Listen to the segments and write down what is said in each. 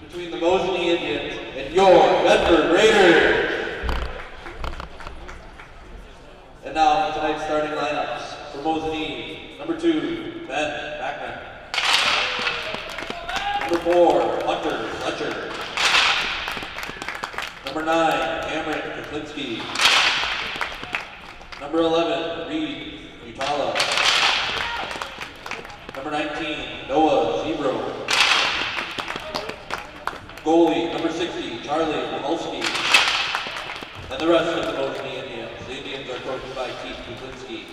between the Mosinee Indians and your Medford Raiders. And now for tonight's starting lineups. For Mosinee, number 2, Ben Backman. Number 4, Hunter Fletcher. Number 9, Cameron Kuklinski. Number 11, Reed Utala. Number 19, Noah Zebro. Goalie, number 60, Charlie Michalski. And the rest of the Mosinee Indians. The Indians are coached by Keith Kuklinski.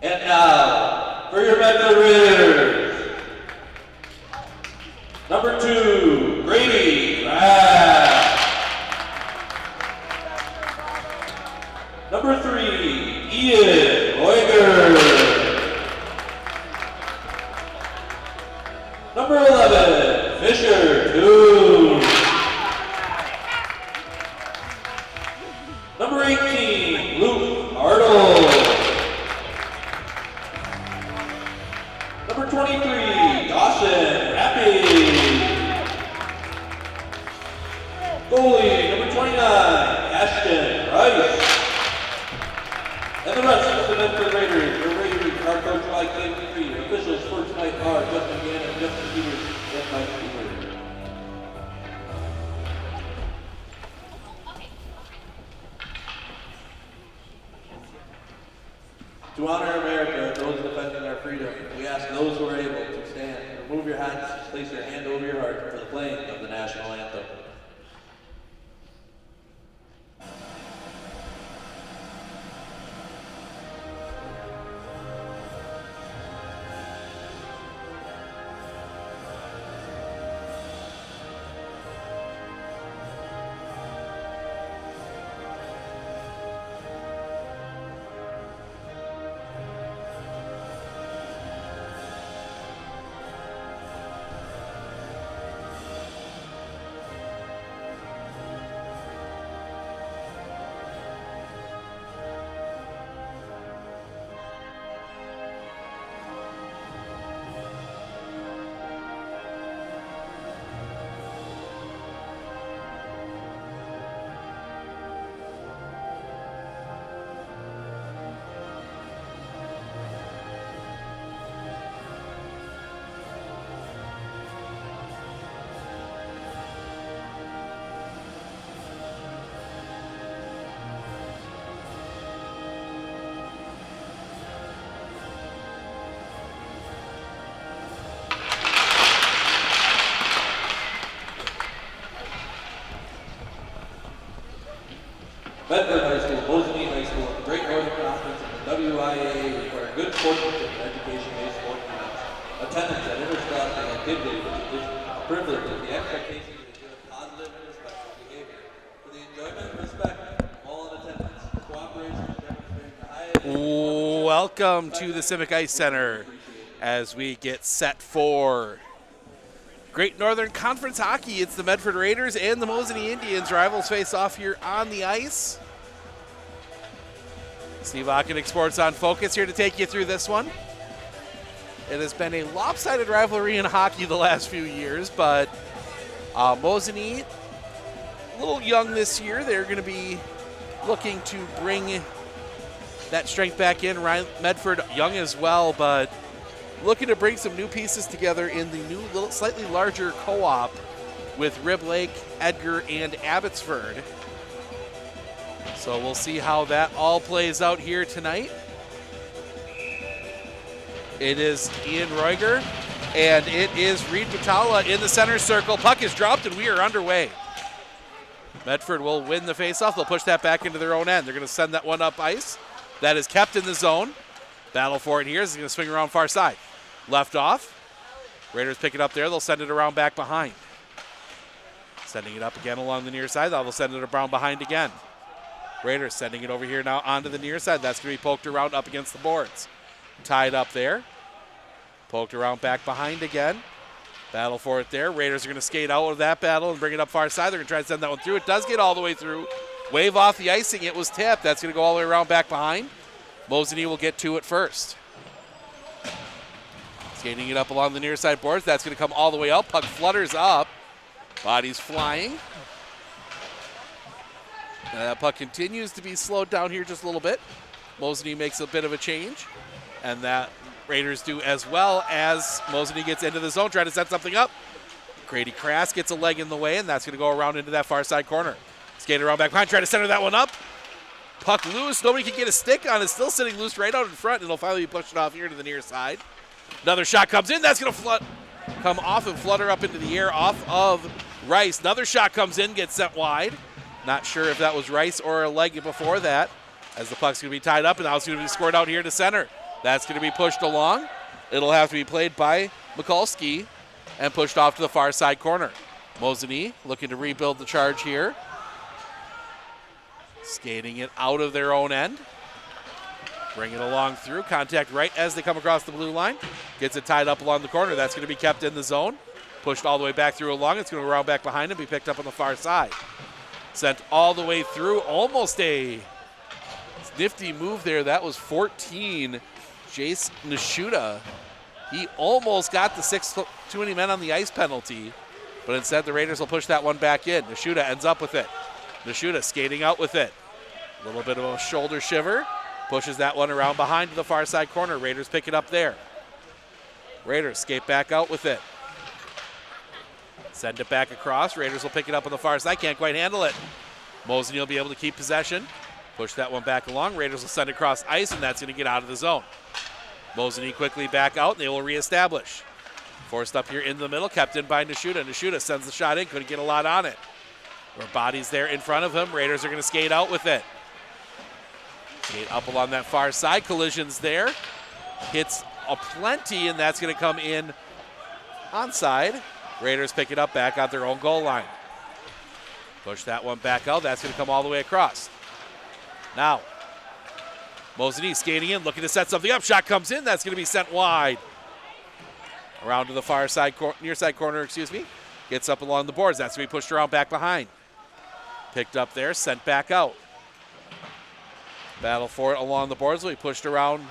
And now, for your Medford Raiders, number 2, Grady Rapp. Number 3, Ian Roiger. Number 11, Fisher 2. Number 18, Luke Arnold. Number 23, Dawson Rappy. Goalie, number 29, Ashton Price. And the rest of the Medford Raiders. The Raiders are coached by Kim Creed. Officials for tonight are Justin Gannon, Justin Peters, and Mike Peters. To honor America and those defending our freedom, we ask those who are able to stand, remove your hats, place your hand over your heart for the playing of the national anthem. Medford High School, Mosinee High School, and the Great Northern Conference and the WIAA require good sportsmanship and education-based sport events. Attendance at interscholastic activities is a privilege and the expectation is to exhibit positive and respectful behavior. For the enjoyment and respect of all in attendance, cooperation and demonstrating the highest... Welcome to the Civic Ice Center as we get set for Great Northern Conference hockey. It's the Medford Raiders and the Mosinee Indians. Rivals face off here on the ice. Steve Ockenick, Sports on Focus, here to take you through this one. It has been a lopsided rivalry in hockey the last few years, but Mosinee, a little young this year. They're going to be looking to bring that strength back in. Medford, young as well, but looking to bring some new pieces together in the new, slightly larger co-op with Rib Lake, Edgar, and Abbotsford. So we'll see how that all plays out here tonight. It is Ian Roiger, and it is Reed Patala in the center circle. Puck is dropped, and we are underway. Medford will win the faceoff. They'll push that back into their own end. They're going to send that one up ice. That is kept in the zone. Battle for it here. It's going to swing around far side. Left off. Raiders pick it up there. They'll send it around back behind. Sending it up again along the near side. They'll send it around behind again. Raiders sending it over here now onto the near side. That's going to be poked around up against the boards. Tied up there. Poked around back behind again. Battle for it there. Raiders are going to skate out of that battle and bring it up far side. They're going to try to send that one through. It does get all the way through. Wave off the icing. It was tipped. That's going to go all the way around back behind. Mosinee will get to it first. Skating it up along the near side boards. That's going to come all the way out. Puck flutters up. Body's flying. And that puck continues to be slowed down here just a little bit. Mosinee makes a bit of a change. And that Raiders do as well as Mosinee gets into the zone, trying to set something up. Grady Krass gets a leg in the way, and that's going to go around into that far side corner. Skating around back behind, trying to center that one up. Puck loose. Nobody can get a stick on it. Still sitting loose right out in front, and it'll finally be pushed off here to the near side. Another shot comes in. That's going to come off and flutter up into the air off of Rice. Another shot comes in, gets sent wide. Not sure if that was Rice or a leg before that, as the puck's going to be tied up, and now it's going to be scored out here to center. That's going to be pushed along. It'll have to be played by Mikulski and pushed off to the far side corner. Mosinee looking to rebuild the charge here. Skating it out of their own end. Bring it along through. Contact right as they come across the blue line. Gets it tied up along the corner. That's going to be kept in the zone. Pushed all the way back through along. It's going to round back behind him. Be picked up on the far side. Sent all the way through. Almost a nifty move there. That was 14. Jace Nishuda. He almost got the 6 too many men on the ice penalty, but instead the Raiders will push that one back in. Nishuda ends up with it. Nishuda skating out with it. A little bit of a shoulder shiver. Pushes that one around behind to the far side corner. Raiders pick it up there. Raiders skate back out with it. Send it back across. Raiders will pick it up on the far side. Can't quite handle it. Mosinee will be able to keep possession. Push that one back along. Raiders will send it across ice, and that's going to get out of the zone. Mosinee quickly back out, and they will reestablish. Forced up here in the middle, kept in by Nishuda. Nishuda sends the shot in, couldn't get a lot on it. Their body's there in front of him. Raiders are going to skate out with it. Skate up along that far side. Collisions there. Hits a plenty, and that's going to come in onside. Raiders pick it up back at their own goal line. Push that one back out. That's going to come all the way across. Now, Mosinee skating in, looking to set something up. Shot comes in. That's going to be sent wide. Around to the far side, near side corner, Gets up along the boards. That's going to be pushed around back behind. Picked up there, sent back out. Battle for it along the boards. Will be pushed around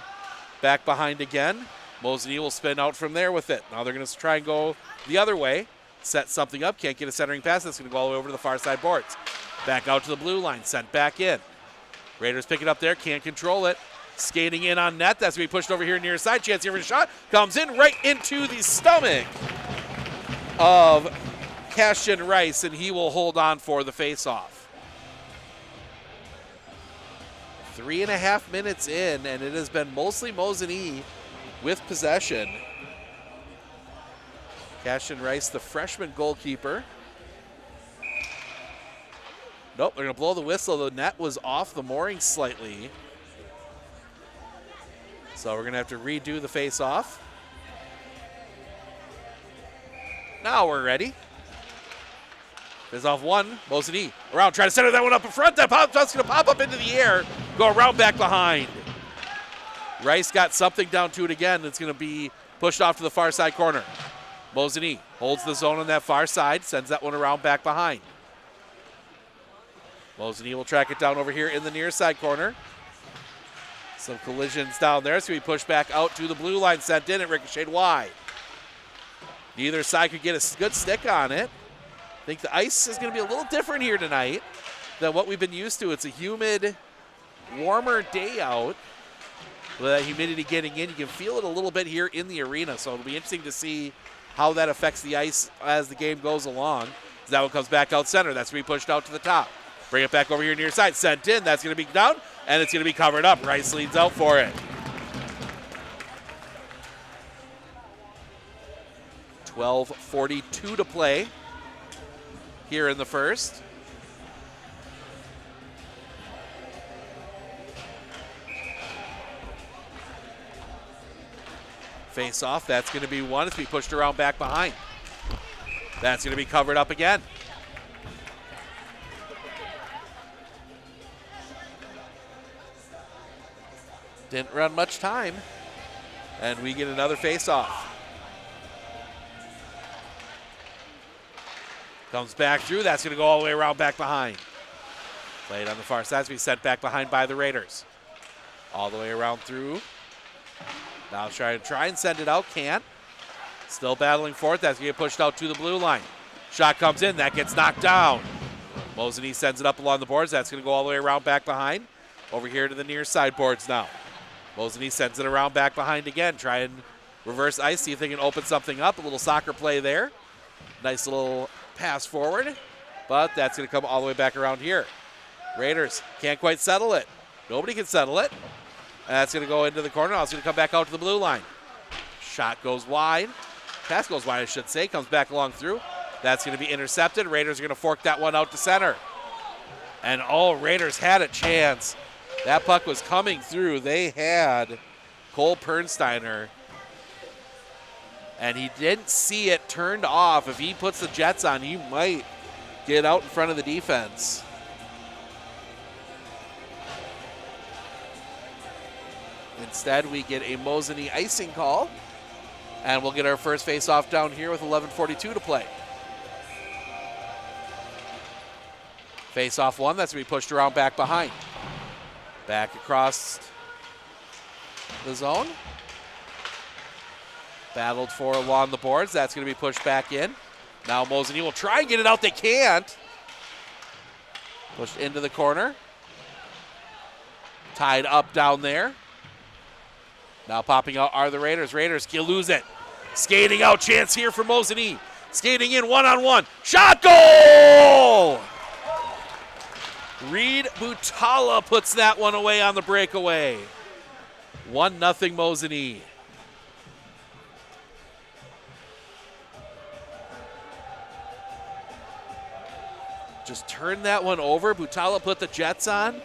back behind again. Mosinee will spin out from there with it. Now they're going to try and go the other way. Set something up. Can't get a centering pass. That's going to go all the way over to the far side boards. Back out to the blue line. Sent back in. Raiders pick it up there, can't control it. Skating in on net, that's going to be pushed over here near side. Chance here for a shot, comes in right into the stomach of Cassian Rice, and he will hold on for the faceoff. 3.5 minutes in, and it has been mostly Mosinee with possession. Cassian Rice, the freshman goalkeeper. Nope, they're going to blow the whistle. The net was off the mooring slightly. So we're going to have to redo the face-off. Now we're ready. Face-off one, Mosinee around, trying to center that one up in front. That's going to pop up into the air, go around back behind. Rice got something down to it again. It's going to be pushed off to the far side corner. Mosinee holds the zone on that far side, sends that one around back behind. Mosinee will track it down over here in the near side corner. Some collisions down there. So we push back out to the blue line, sent in, and ricocheted wide. Neither side could get a good stick on it. I think the ice is going to be a little different here tonight than what we've been used to. It's a humid, warmer day out. With that humidity getting in, you can feel it a little bit here in the arena. So it'll be interesting to see how that affects the ice as the game goes along. That one comes back out center. That's going to be pushed out to the top. Bring it back over here near side. Sent in. That's going to be down, and it's going to be covered up. Rice leads out for it. 12:42 to play here in the first. Face off. That's going to be one. It's going to be pushed around back behind. That's going to be covered up again. Didn't run much time, and we get another face-off. Comes back through. That's going to go all the way around back behind. Played on the far side. It's going to be sent back behind by the Raiders. All the way around through. Now try and send it out. Can't. Still battling for it. That's going to get pushed out to the blue line. Shot comes in. That gets knocked down. Mosinee sends it up along the boards. That's going to go all the way around back behind. Over here to the near side boards now. Mosinee sends it around back behind again. Try and reverse ice. See if they can open something up. A little soccer play there. Nice little pass forward. But that's going to come all the way back around here. Raiders can't quite settle it. Nobody can settle it. And that's going to go into the corner. Now it's going to come back out to the blue line. Shot goes wide. Pass goes wide, I should say. Comes back along through. That's going to be intercepted. Raiders are going to fork that one out to center. And Raiders had a chance. That puck was coming through. They had Cole Pernsteiner. And he didn't see it turned off. If he puts the jets on, he might get out in front of the defense. Instead, we get a Mosinee icing call. And we'll get our first face-off down here with 11:42 to play. Face-off one, that's going to be pushed around back behind. Back across the zone. Battled for along the boards. That's going to be pushed back in. Now Mosinee will try and get it out. They can't. Pushed into the corner. Tied up down there. Now popping out are the Raiders. Raiders lose it. Skating out, chance here for Mosinee. Skating in one-on-one. Shot, goal! Reed Butala puts that one away on the breakaway. 1-0 Mosinee. Just turned that one over. Butala put the jets on,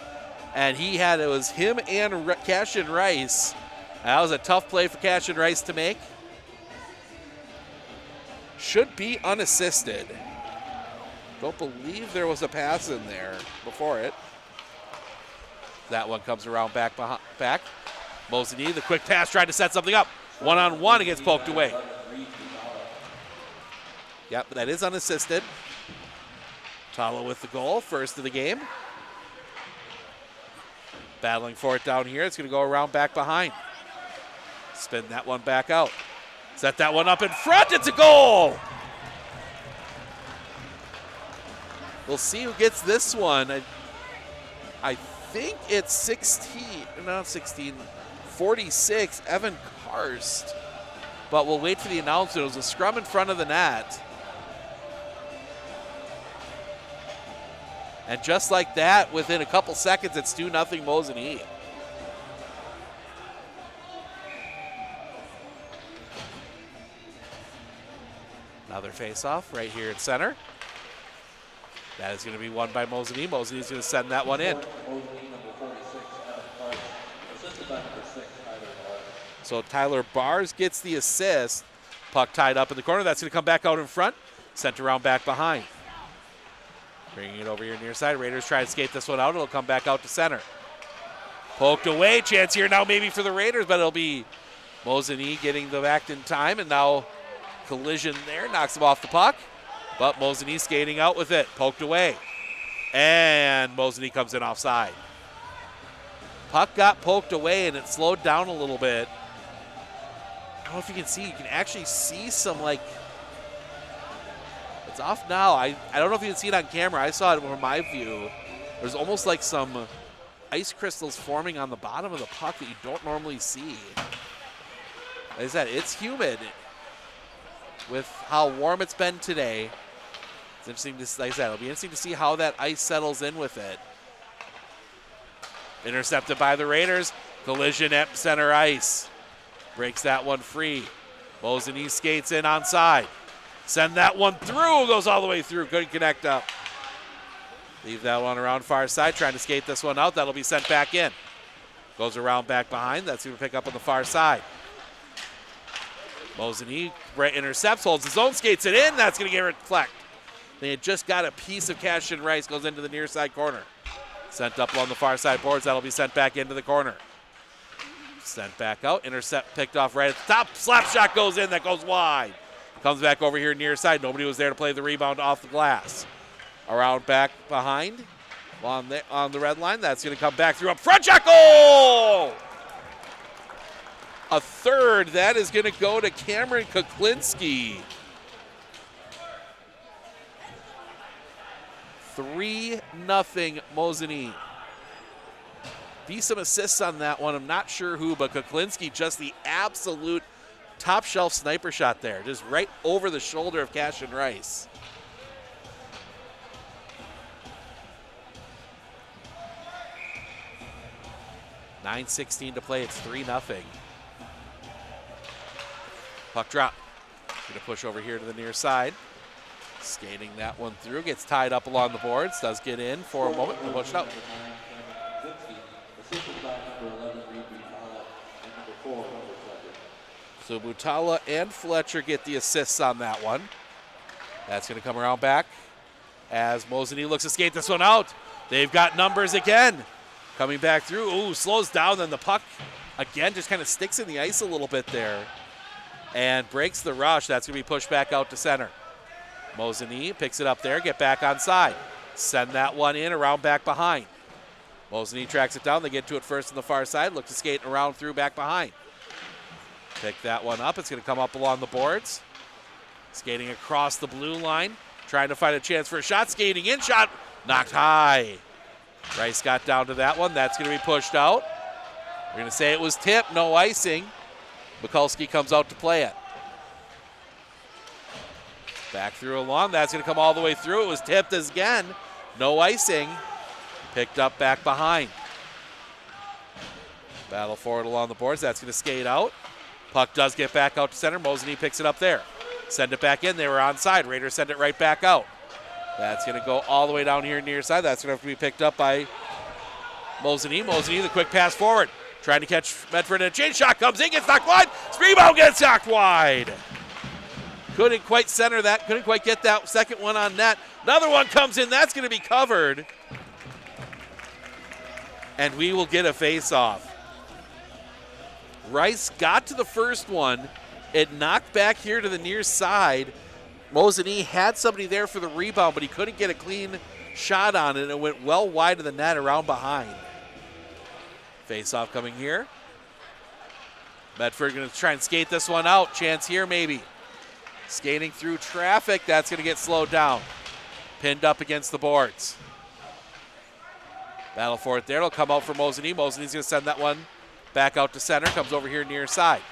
and it was him and Cashin Rice. That was a tough play for Cashin Rice to make. Should be unassisted. Don't believe there was a pass in there before it. That one comes around back. Mosinee, the quick pass, tried to set something up. One-on-one, it gets poked away. Yep, that is unassisted. Tala with the goal, first of the game. Battling for it down here. It's going to go around back behind. Spin that one back out. Set that one up in front. It's a goal. We'll see who gets this one. I think it's 46, Evan Karst. But we'll wait for the announcement. It was a scrum in front of the net. And just like that, within a couple seconds, it's 2-0 Mosinee. Another face-off right here at center. That is going to be won by Mosinee. Mosinee is going to send that one in. So Tyler Bars gets the assist. Puck tied up in the corner. That's going to come back out in front. Sent around back behind. Bringing it over here near side. Raiders try to skate this one out. It'll come back out to center. Poked away. Chance here now maybe for the Raiders, but it'll be Mosinee getting the back in time. And now collision there. Knocks him off the puck. But Mosinee skating out with it. Poked away. And Mosinee comes in offside. Puck got poked away and it slowed down a little bit. I don't know if you can see. You can actually see some it's off now. I don't know if you can see it on camera. I saw it from my view. There's almost like some ice crystals forming on the bottom of the puck that you don't normally see. Like I said, it's humid. With how warm it's been today, it's interesting to, like I said, it'll be interesting to see how that ice settles in with it. Intercepted by the Raiders. Collision at center ice. Breaks that one free. Mosinee skates in onside. Send that one through. Goes all the way through. Couldn't connect up. Leave that one around far side. Trying to skate this one out. That'll be sent back in. Goes around back behind. That's going to pick up on the far side. Mosinee intercepts, holds his own, skates it in. That's going to get reflected. They had just got a piece of Cashin Rice. Goes into the near side corner. Sent up along the far side boards. That'll be sent back into the corner. Sent back out. Intercept picked off right at the top. Slap shot goes in. That goes wide. Comes back over here near side. Nobody was there to play the rebound off the glass. Around back behind. on the red line. That's going to come back through up front. Shot goal! A third. That is going to go to Cameron Kuklinski. 3-0 Mosinee. Decent assists on that one. I'm not sure who, but Kuklinski just the absolute top shelf sniper shot there. Just right over the shoulder of Cashin Rice. .9:16 to play. It's 3-0. Puck drop. Going to push over here to the near side. Skating that one through. Gets tied up along the boards. Does get in for a moment and push out. So Butala and Fletcher get the assists on that one. That's going to come around back as Mosinee looks to skate this one out. They've got numbers again. Coming back through. Ooh, slows down. Then the puck again just kind of sticks in the ice a little bit there and breaks the rush. That's going to be pushed back out to center. Mosinee picks it up there. Get back on side. Send that one in around back behind. Mosinee tracks it down. They get to it first on the far side. Look to skate around through back behind. Pick that one up. It's going to come up along the boards. Skating across the blue line. Trying to find a chance for a shot. Skating in. Shot knocked high. Rice got down to that one. That's going to be pushed out. We're going to say it was tipped. No icing. Mikulski comes out to play it. Back through along. That's going to come all the way through. It was tipped again. No icing. Picked up back behind. Battle forward along the boards. That's going to skate out. Puck does get back out to center. Mosinee picks it up there. Send it back in. They were onside. Raiders send it right back out. That's going to go all the way down here near side. That's going to have to be picked up by Mosinee. Mosinee, the quick pass forward. Trying to catch Medford, and a change shot comes in, gets knocked wide. Rebound gets knocked wide. Couldn't quite center that. Couldn't quite get that second one on net. Another one comes in. That's going to be covered. And we will get a face-off. Rice got to the first one. It knocked back here to the near side. Mosinee had somebody there for the rebound, but he couldn't get a clean shot on it. It went well wide of the net around behind. Face-off coming here. Medford going to try and skate this one out. Chance here maybe. Skating through traffic. That's going to get slowed down. Pinned up against the boards. Battle for it there. It'll come out for Mosinee. Mosinee's going to send that one back out to center. Comes over here near side.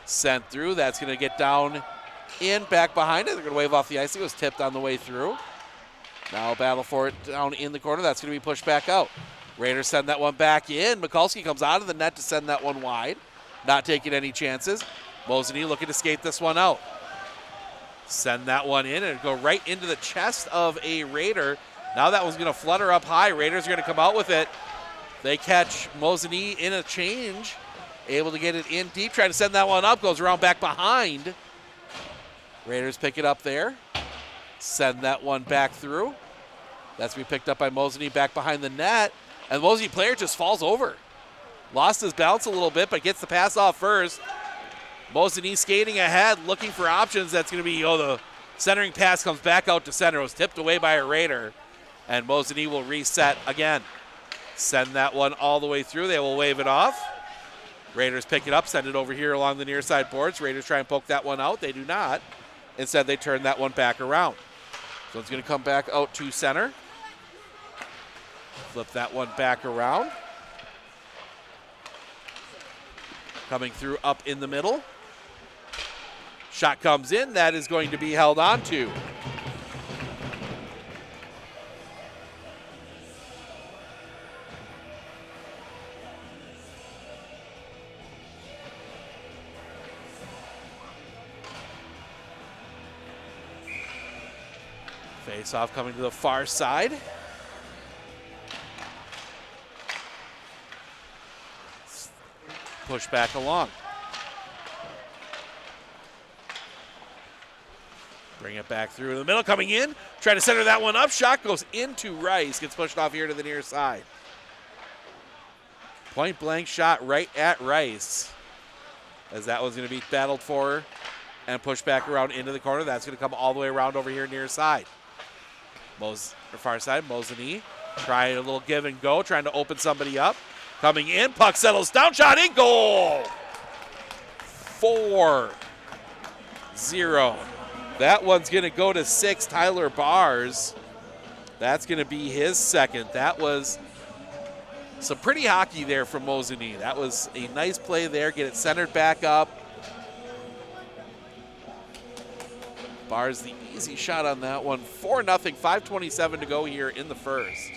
Sent through. That's going to get down in back behind it. They're going to wave off the ice. It was tipped on the way through. Now battle for it down in the corner. That's going to be pushed back out. Raiders send that one back in. Mikulski comes out of the net to send that one wide. Not taking any chances. Mosinee looking to skate this one out. Send that one in and go right into the chest of a Raider. Now that one's going to flutter up high. Raiders are going to come out with it. They catch Mosinee in a change. Able to get it in deep. Trying to send that one up. Goes around back behind. Raiders pick it up there. Send that one back through. That's going to be picked up by Mosinee back behind the net. And the Mosinee player just falls over. Lost his balance a little bit, but gets the pass off first. Mosinee skating ahead, looking for options. That's going to be, the centering pass comes back out to center. It was tipped away by a Raider. And Mosinee will reset again. Send that one all the way through. They will wave it off. Raiders pick it up, send it over here along the near side boards. Raiders try and poke that one out. They do not. Instead, they turn that one back around. So it's going to come back out to center. Flip that one back around. Coming through up in the middle. Shot comes in. That is going to be held on to. Face-off coming to the far side. Push back along. Bring it back through in the middle, coming in. Try to center that one up. Shot goes into Rice. Gets pushed off here to the near side. Point blank shot right at Rice. As that one's going to be battled for and pushed back around into the corner. That's going to come all the way around over here near side. Far side, Mosinee Trying a little give and go, trying to open somebody up. Coming in, puck settles down, shot in, goal! 4-0. That one's going to go to 6, Tyler Bars. That's going to be his second. That was some pretty hockey there from Mosinee. That was a nice play there. Get it centered back up. Bars the easy shot on that one. 4-0, 5:27 to go here in the first.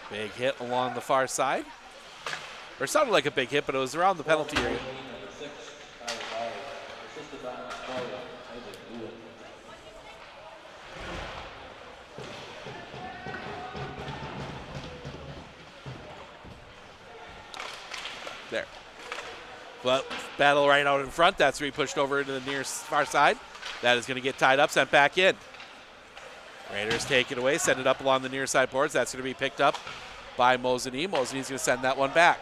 Big hit along the far side. Or it sounded like a big hit, but it was around the penalty area. There. But battle right out in front. That's where he pushed over to the near far side. That is going to get tied up, sent back in. Raiders take it away, send it up along the near side boards. That's going to be picked up by Mosinee. Mosinee's going to send that one back.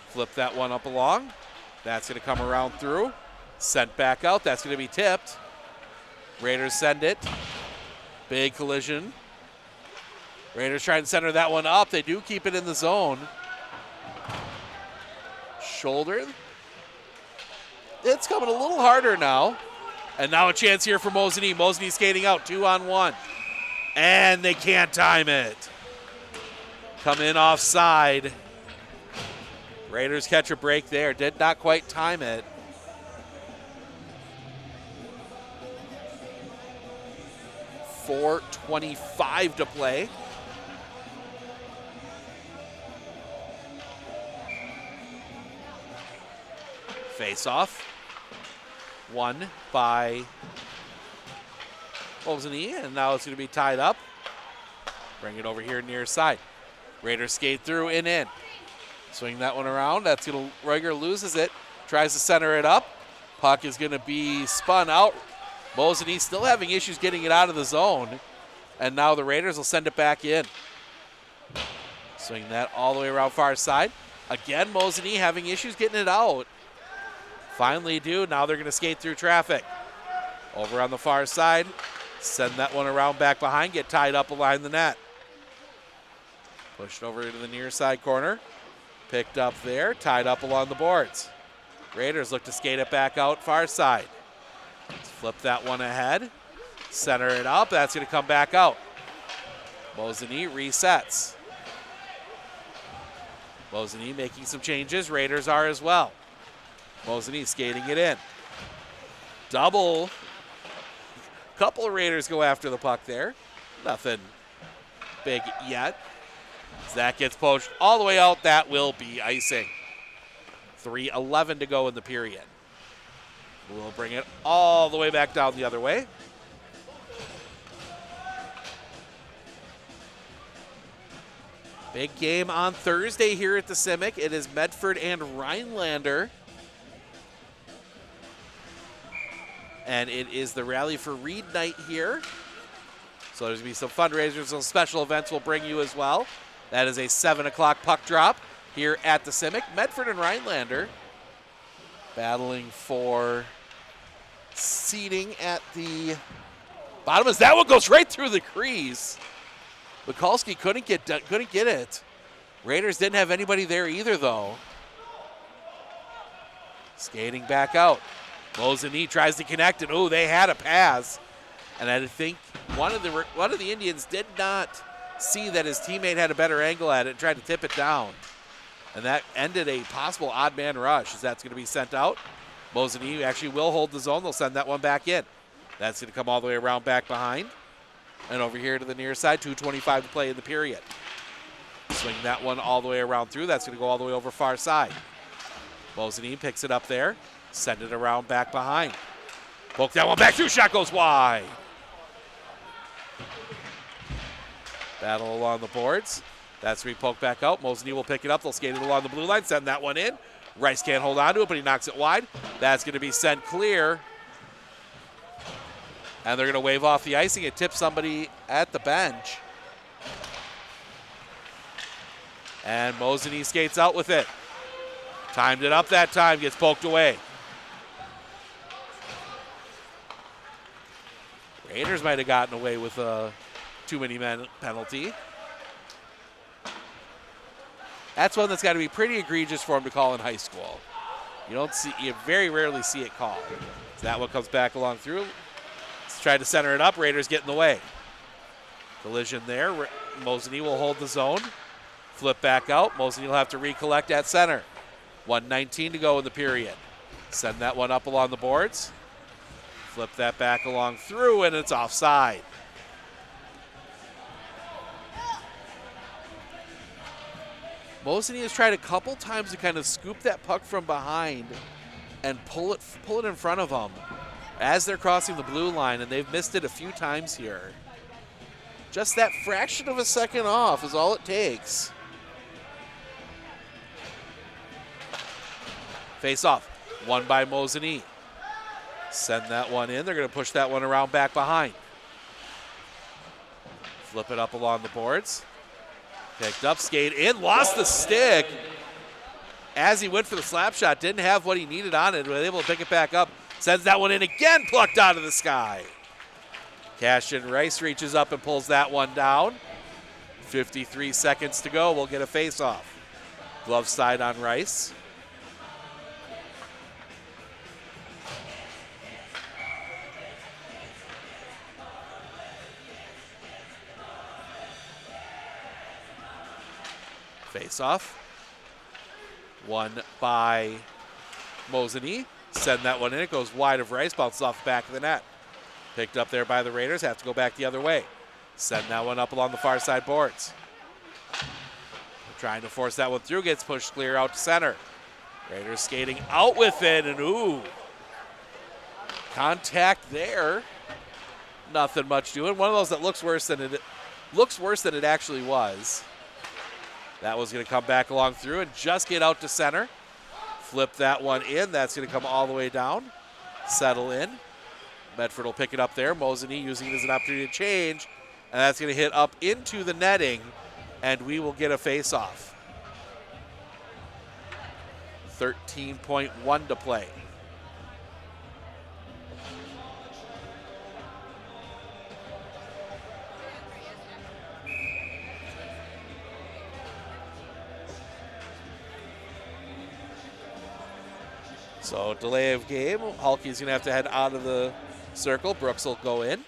Flip that one up along. That's going to come around through. Sent back out. That's going to be tipped. Raiders send it. Big collision. Raiders trying to center that one up. They do keep it in the zone. Shoulder. It's coming a little harder now. And now a chance here for Mosinee. Mosinee skating out, 2-on-1. And they can't time it. Come in offside. Raiders catch a break there. Did not quite time it. .425 to play. Face off. Won by Mosinee, and now it's going to be tied up. Bring it over here near side. Raiders skate through and in. Swing that one around. That's going to, Reuger loses it. Tries to center it up. Puck is going to be spun out. Mosinee still having issues getting it out of the zone. And now the Raiders will send it back in. Swing that all the way around far side. Again, Mosinee having issues getting it out. Finally do. Now they're going to skate through traffic. Over on the far side. Send that one around back behind. Get tied up behind the net. Pushed over to the near side corner. Picked up there. Tied up along the boards. Raiders look to skate it back out far side. Let's flip that one ahead. Center it up. That's going to come back out. Mosinee resets. Mosinee making some changes. Raiders are as well. Mosinee skating it in. Double. Couple of Raiders go after the puck there. Nothing big yet. As that gets poached all the way out, that will be icing. 3:11 to go in the period. We'll bring it all the way back down the other way. Big game on Thursday here at the Simic. It is Medford and Rhinelander. And it is the Rally for Reed night here. So there's going to be some fundraisers, some special events we'll bring you as well. That is a 7 o'clock puck drop here at the Simic. Medford and Rhinelander battling for seating at the bottom as that one goes right through the crease. Mikulski couldn't get it. Raiders didn't have anybody there either, though. Skating back out. Mosinee tries to connect, and oh, they had a pass. And I think one of the Indians did not see that his teammate had a better angle at it and tried to tip it down. And that ended a possible odd man rush as that's going to be sent out. Mosinee actually will hold the zone. They'll send that one back in. That's going to come all the way around back behind. And over here to the near side, 2:25 to play in the period. Swing that one all the way around through. That's going to go all the way over far side. Mosinee picks it up there. Send it around back behind. Poke that one back through. Shot goes wide. Battle along the boards. That's where he poked back out. Mosinee will pick it up. They'll skate it along the blue line. Send that one in. Rice can't hold on to it, but he knocks it wide. That's going to be sent clear. And they're going to wave off the icing. It tips somebody at the bench. And Mosinee skates out with it. Timed it up that time. Gets poked away. Raiders might have gotten away with a too many men penalty. That's one that's got to be pretty egregious for him to call in high school. You very rarely see it called. So that one comes back along through. Let's try to center it up. Raiders get in the way. Collision there. Mosinee will hold the zone. Flip back out. Mosinee will have to recollect at center. 1:19 to go in the period. Send that one up along the boards. Flip that back along through, and it's offside. Mosinee has tried a couple times to kind of scoop that puck from behind and pull it in front of them as they're crossing the blue line, and they've missed it a few times here. Just that fraction of a second off is all it takes. Face off, won by Mosinee. Send that one in. They're going to push that one around back behind. Flip it up along the boards. Picked up, skate in, lost the stick. As he went for the slap shot, didn't have what he needed on it, was able to pick it back up. Sends that one in again, plucked out of the sky. Cashin Rice reaches up and pulls that one down. 53 seconds to go. We'll get a face-off. Glove side on Rice. Face-off. Won by Mosinee. Send that one in. It goes wide of Rice. Bounces off the back of the net. Picked up there by the Raiders. Have to go back the other way. Send that one up along the far side boards. Trying to force that one through. Gets pushed clear out to center. Raiders skating out with it. And ooh. Contact there. Nothing much doing. One of those that looks worse than it actually was. That was going to come back along through and just get out to center. Flip that one in. That's going to come all the way down. Settle in. Medford will pick it up there. Mosinee using it as an opportunity to change. And that's going to hit up into the netting. And we will get a face-off. 13.1 to play. So delay of game. Halke's going to have to head out of the circle. Brooks will go in.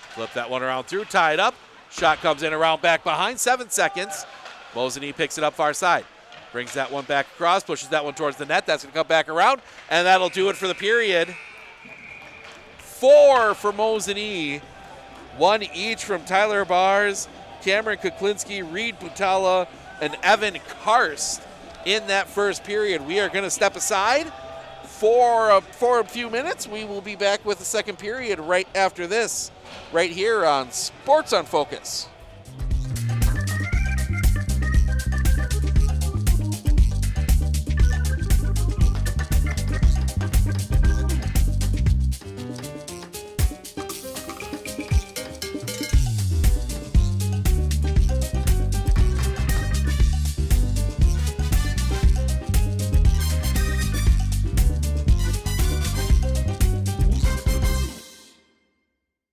Flip that one around through. Tied up. Shot comes in around back behind. 7 seconds. Mosinee picks it up far side. Brings that one back across. Pushes that one towards the net. That's going to come back around. And that'll do it for the period. 4 for Mosinee. 1 each from Tyler Bars, Cameron Kuklinski, Reed Butala, and Evan Karst. In that first period, we are going to step aside for a few minutes. We will be back with the second period right after this, right here on Sports on Focus.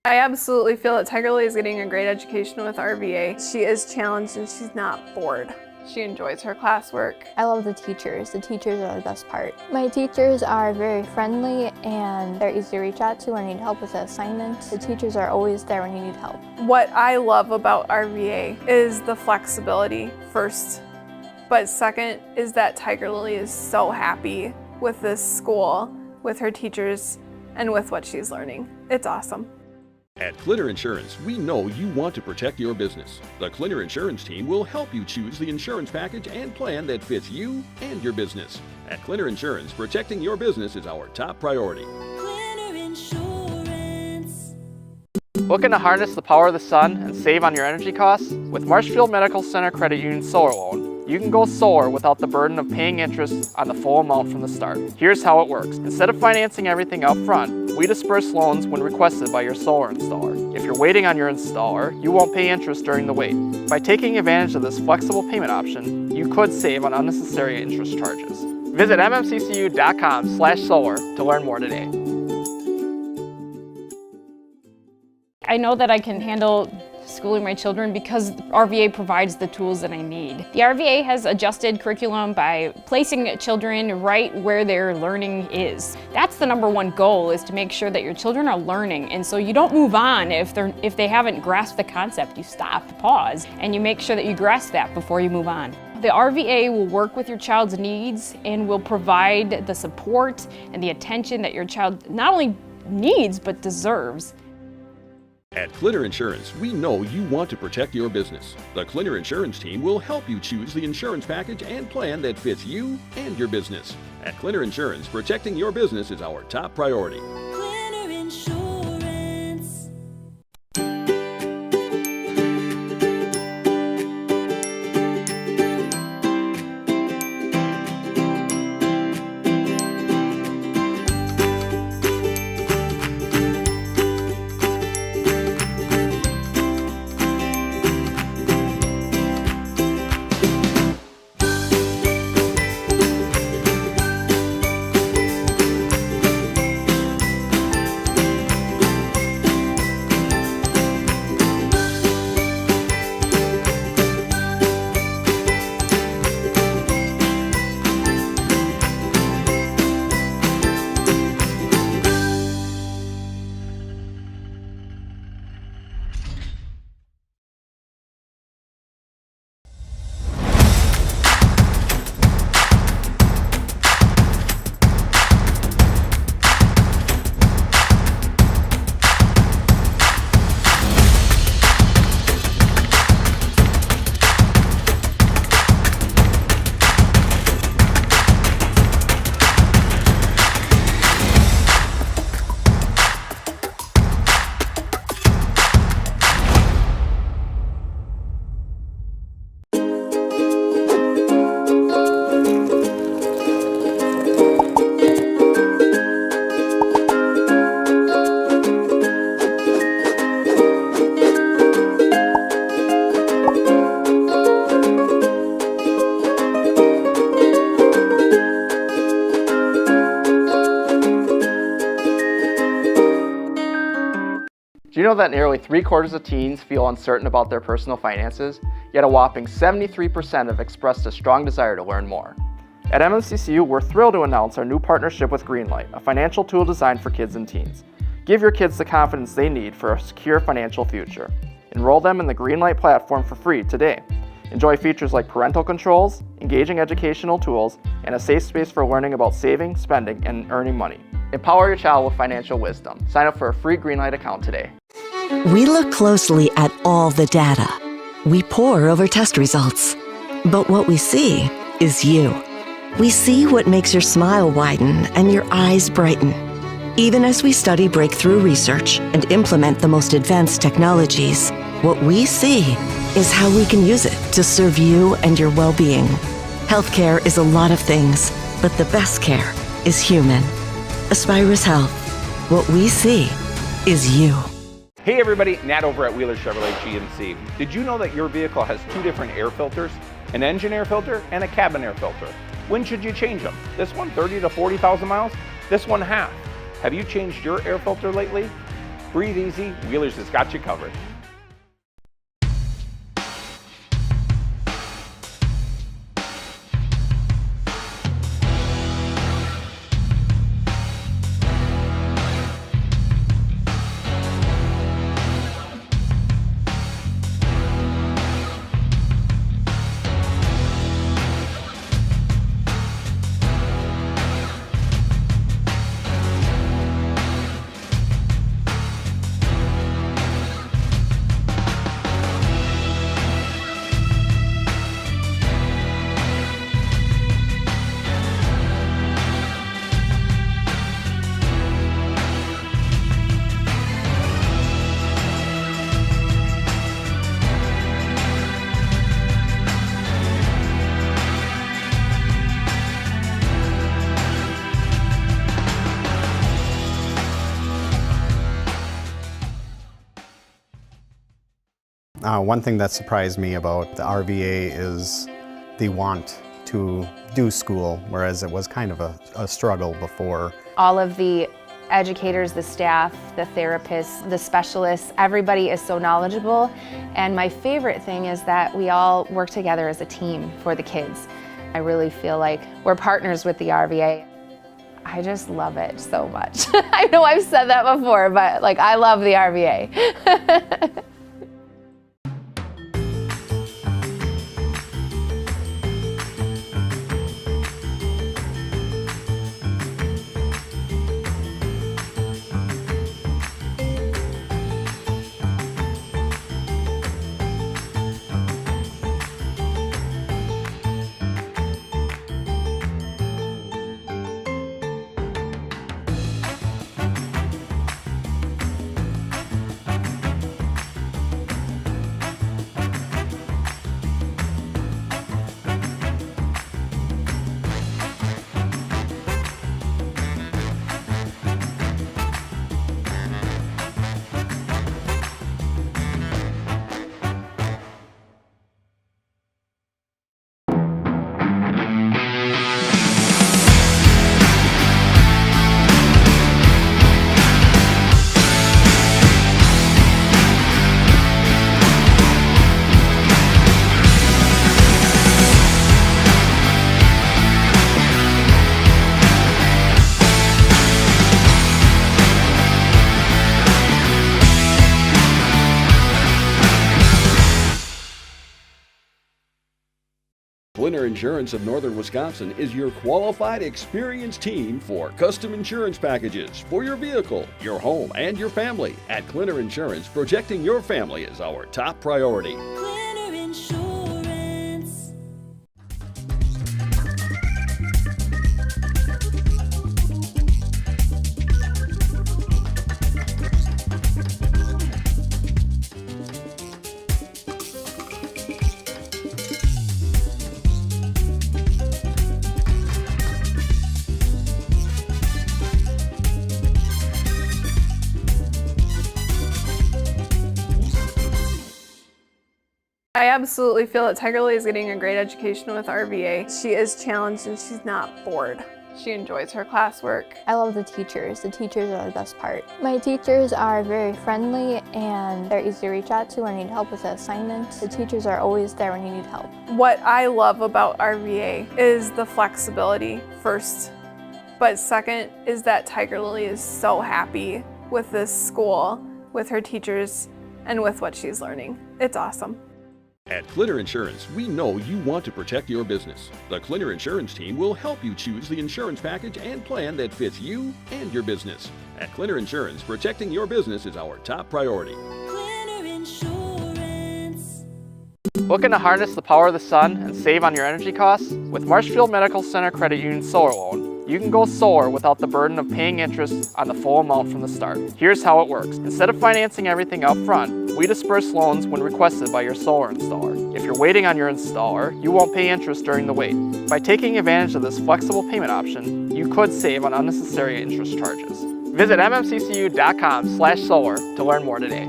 I absolutely feel that Tiger Lily is getting a great education with RVA. She is challenged and she's not bored. She enjoys her classwork. I love the teachers. The teachers are the best part. My teachers are very friendly and they're easy to reach out to when you need help with an assignment. The teachers are always there when you need help. What I love about RVA is the flexibility first, but second is that Tiger Lily is so happy with this school, with her teachers, and with what she's learning. It's awesome. At Clinner Insurance, we know you want to protect your business. The Clinner Insurance team will help you choose the insurance package and plan that fits you and your business. At Clinner Insurance, protecting your business is our top priority. Clinner Insurance. Looking to harness the power of the sun and save on your energy costs? With Marshfield Medical Center Credit Union Solar Loan, you can go solar without the burden of paying interest on the full amount from the start. Here's how it works. Instead of financing everything up front, we disperse loans when requested by your solar installer. If you're waiting on your installer, you won't pay interest during the wait. By taking advantage of this flexible payment option, you could save on unnecessary interest charges. Visit mmccu.com/solar to learn more today. I know that I can handle schooling my children because RVA provides the tools that I need. The RVA has adjusted curriculum by placing children right where their learning is. That's the #1 goal, is to make sure that your children are learning, and so you don't move on if they haven't grasped the concept. You stop, pause, and you make sure that you grasp that before you move on. The RVA will work with your child's needs and will provide the support and the attention that your child not only needs but deserves. At Clinner Insurance, we know you want to protect your business. The Clinner Insurance team will help you choose the insurance package and plan that fits you and your business. At Clinner Insurance, protecting your business is our top priority. Clinner Insurance. Do you know that nearly 3/4 of teens feel uncertain about their personal finances, yet a whopping 73% have expressed a strong desire to learn more? At MMCCU, we're thrilled to announce our new partnership with Greenlight, a financial tool designed for kids and teens. Give your kids the confidence they need for a secure financial future. Enroll them in the Greenlight platform for free today. Enjoy features like parental controls, engaging educational tools, and a safe space for learning about saving, spending, and earning money. Empower your child with financial wisdom. Sign up for a free Greenlight account today. We look closely at all the data. We pore over test results. But what we see is you. We see what makes your smile widen and your eyes brighten. Even as we study breakthrough research and implement the most advanced technologies, what we see is how we can use it to serve you and your well-being. Healthcare is a lot of things, but the best care is human. Aspirus Health. What we see is you. Hey everybody, Nat over at Wheeler Chevrolet GMC. Did you know that your vehicle has 2 different air filters? An engine air filter and a cabin air filter. When should you change them? This one 30 to 40,000 miles? This one half. Have you changed your air filter lately? Breathe easy, Wheeler's has got you covered. One thing that surprised me about the RVA is the want to do school, whereas it was kind of a struggle before. All of the educators, the staff, the therapists, the specialists, everybody is so knowledgeable. And my favorite thing is that we all work together as a team for the kids. I really feel like we're partners with the RVA. I just love it so much. I know I've said that before, but like I love the RVA. Clinner Insurance of Northern Wisconsin is your qualified, experienced team for custom insurance packages for your vehicle, your home, and your family. At Clinner Insurance, protecting your family is our top priority. Clinner Insurance. I absolutely feel that Tiger Lily is getting a great education with RVA. She is challenged and she's not bored. She enjoys her classwork. I love the teachers. The teachers are the best part. My teachers are very friendly and they're easy to reach out to when I need help with an assignment. The teachers are always there when you need help. What I love about RVA is the flexibility first, but second is that Tiger Lily is so happy with this school, with her teachers, and with what she's learning. It's awesome. At Clinner Insurance, we know you want to protect your business. The Clinner Insurance team will help you choose the insurance package and plan that fits you and your business. At Clinner Insurance, protecting your business is our top priority. Clinner Insurance. Looking to harness the power of the sun and save on your energy costs? With Marshfield Medical Center Credit Union Solar Loan, you can go solar without the burden of paying interest on the full amount from the start. Here's how it works. Instead of financing everything up front, we disperse loans when requested by your solar installer. If you're waiting on your installer, you won't pay interest during the wait. By taking advantage of this flexible payment option, you could save on unnecessary interest charges. Visit mmccu.com/solar to learn more today.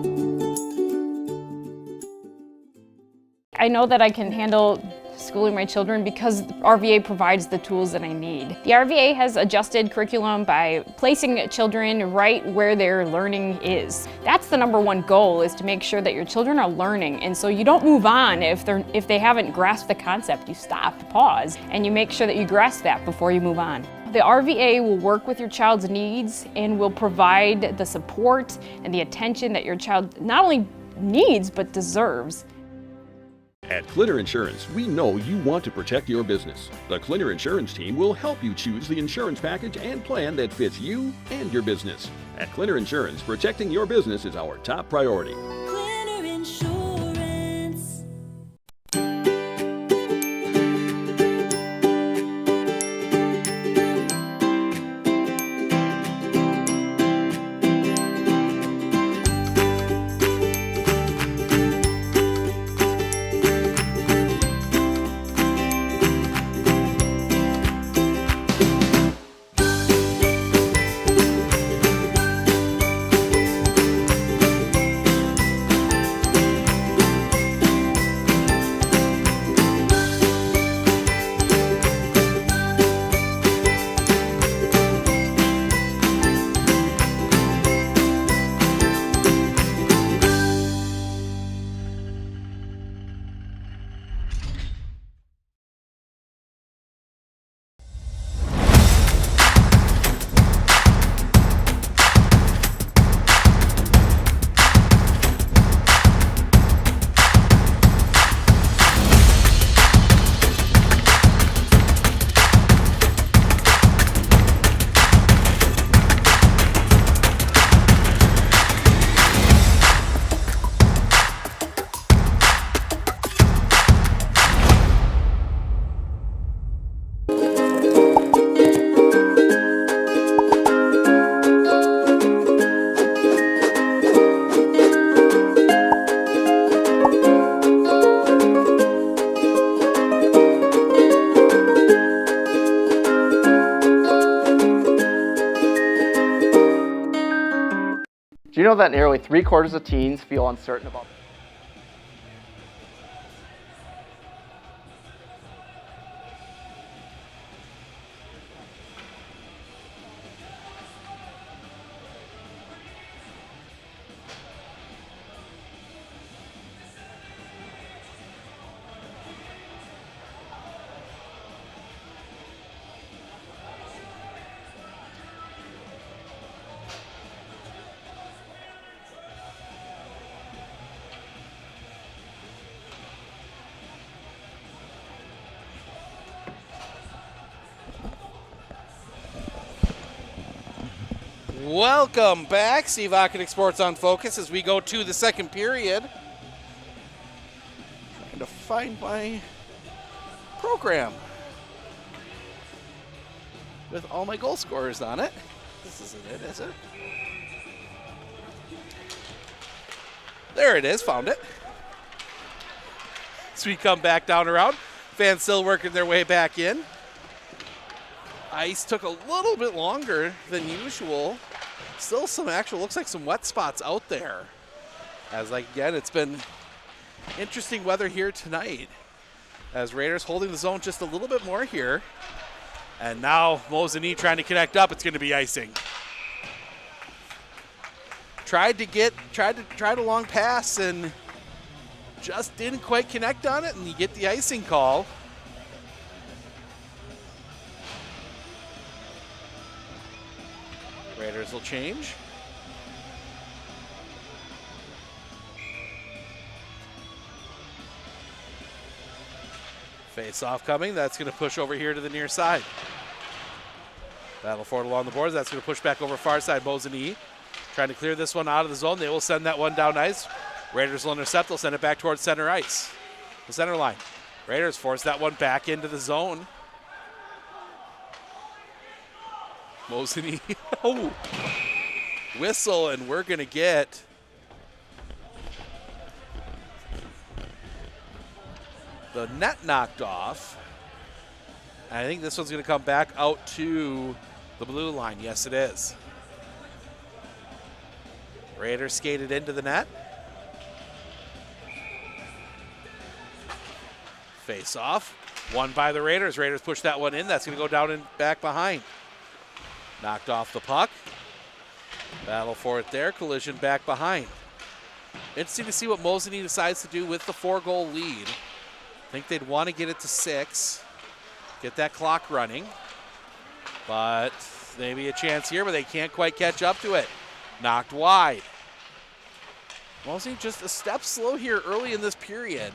I know that I can handle schooling my children because RVA provides the tools that I need. The RVA has adjusted curriculum by placing children right where their learning is. That's the number one goal, is to make sure that your children are learning, and so you don't move on if they haven't grasped the concept. You stop, pause, and you make sure that you grasp that before you move on. The RVA will work with your child's needs and will provide the support and the attention that your child not only needs but deserves. At Clinner Insurance, we know you want to protect your business. The Clinner Insurance team will help you choose the insurance package and plan that fits you and your business. At Clinner Insurance, protecting your business is our top priority. Clinner Insurance. Do you know that nearly 3/4 of teens feel uncertain about Welcome back, Steve Ockenick Sports on Focus, as we go to the second period. Trying to find my program with all my goal scorers on it. This isn't it, is it? There it is, found it. So we come back down around. Fans still working their way back in. Ice took a little bit longer than usual. Still some actual, looks like some wet spots out there. As again, it's been interesting weather here tonight. As Raiders holding the zone just a little bit more here. And now Mosinee trying to connect up. It's going to be icing. Tried a long pass and just didn't quite connect on it, and you get the icing call. Raiders will change. Face off coming. That's going to push over here to the near side. Battle for it along the boards. That's going to push back over far side. Mosinee trying to clear this one out of the zone. They will send that one down ice. Raiders will intercept. They'll send it back towards center ice. The center line. Raiders force that one back into the zone. Mosinee. Oh. Whistle, and we're going to get the net knocked off. And I think this one's going to come back out to the blue line. Yes, it is. Raiders skated into the net. Face off. Won by the Raiders. Raiders push that one in. That's going to go down and back behind. Knocked off the puck. Battle for it there. Collision back behind. Interesting to see what Mosinee decides to do with the 4-goal lead. I think they'd want to get it to 6. Get that clock running. But maybe a chance here, but they can't quite catch up to it. Knocked wide. Mosinee just a step slow here early in this period.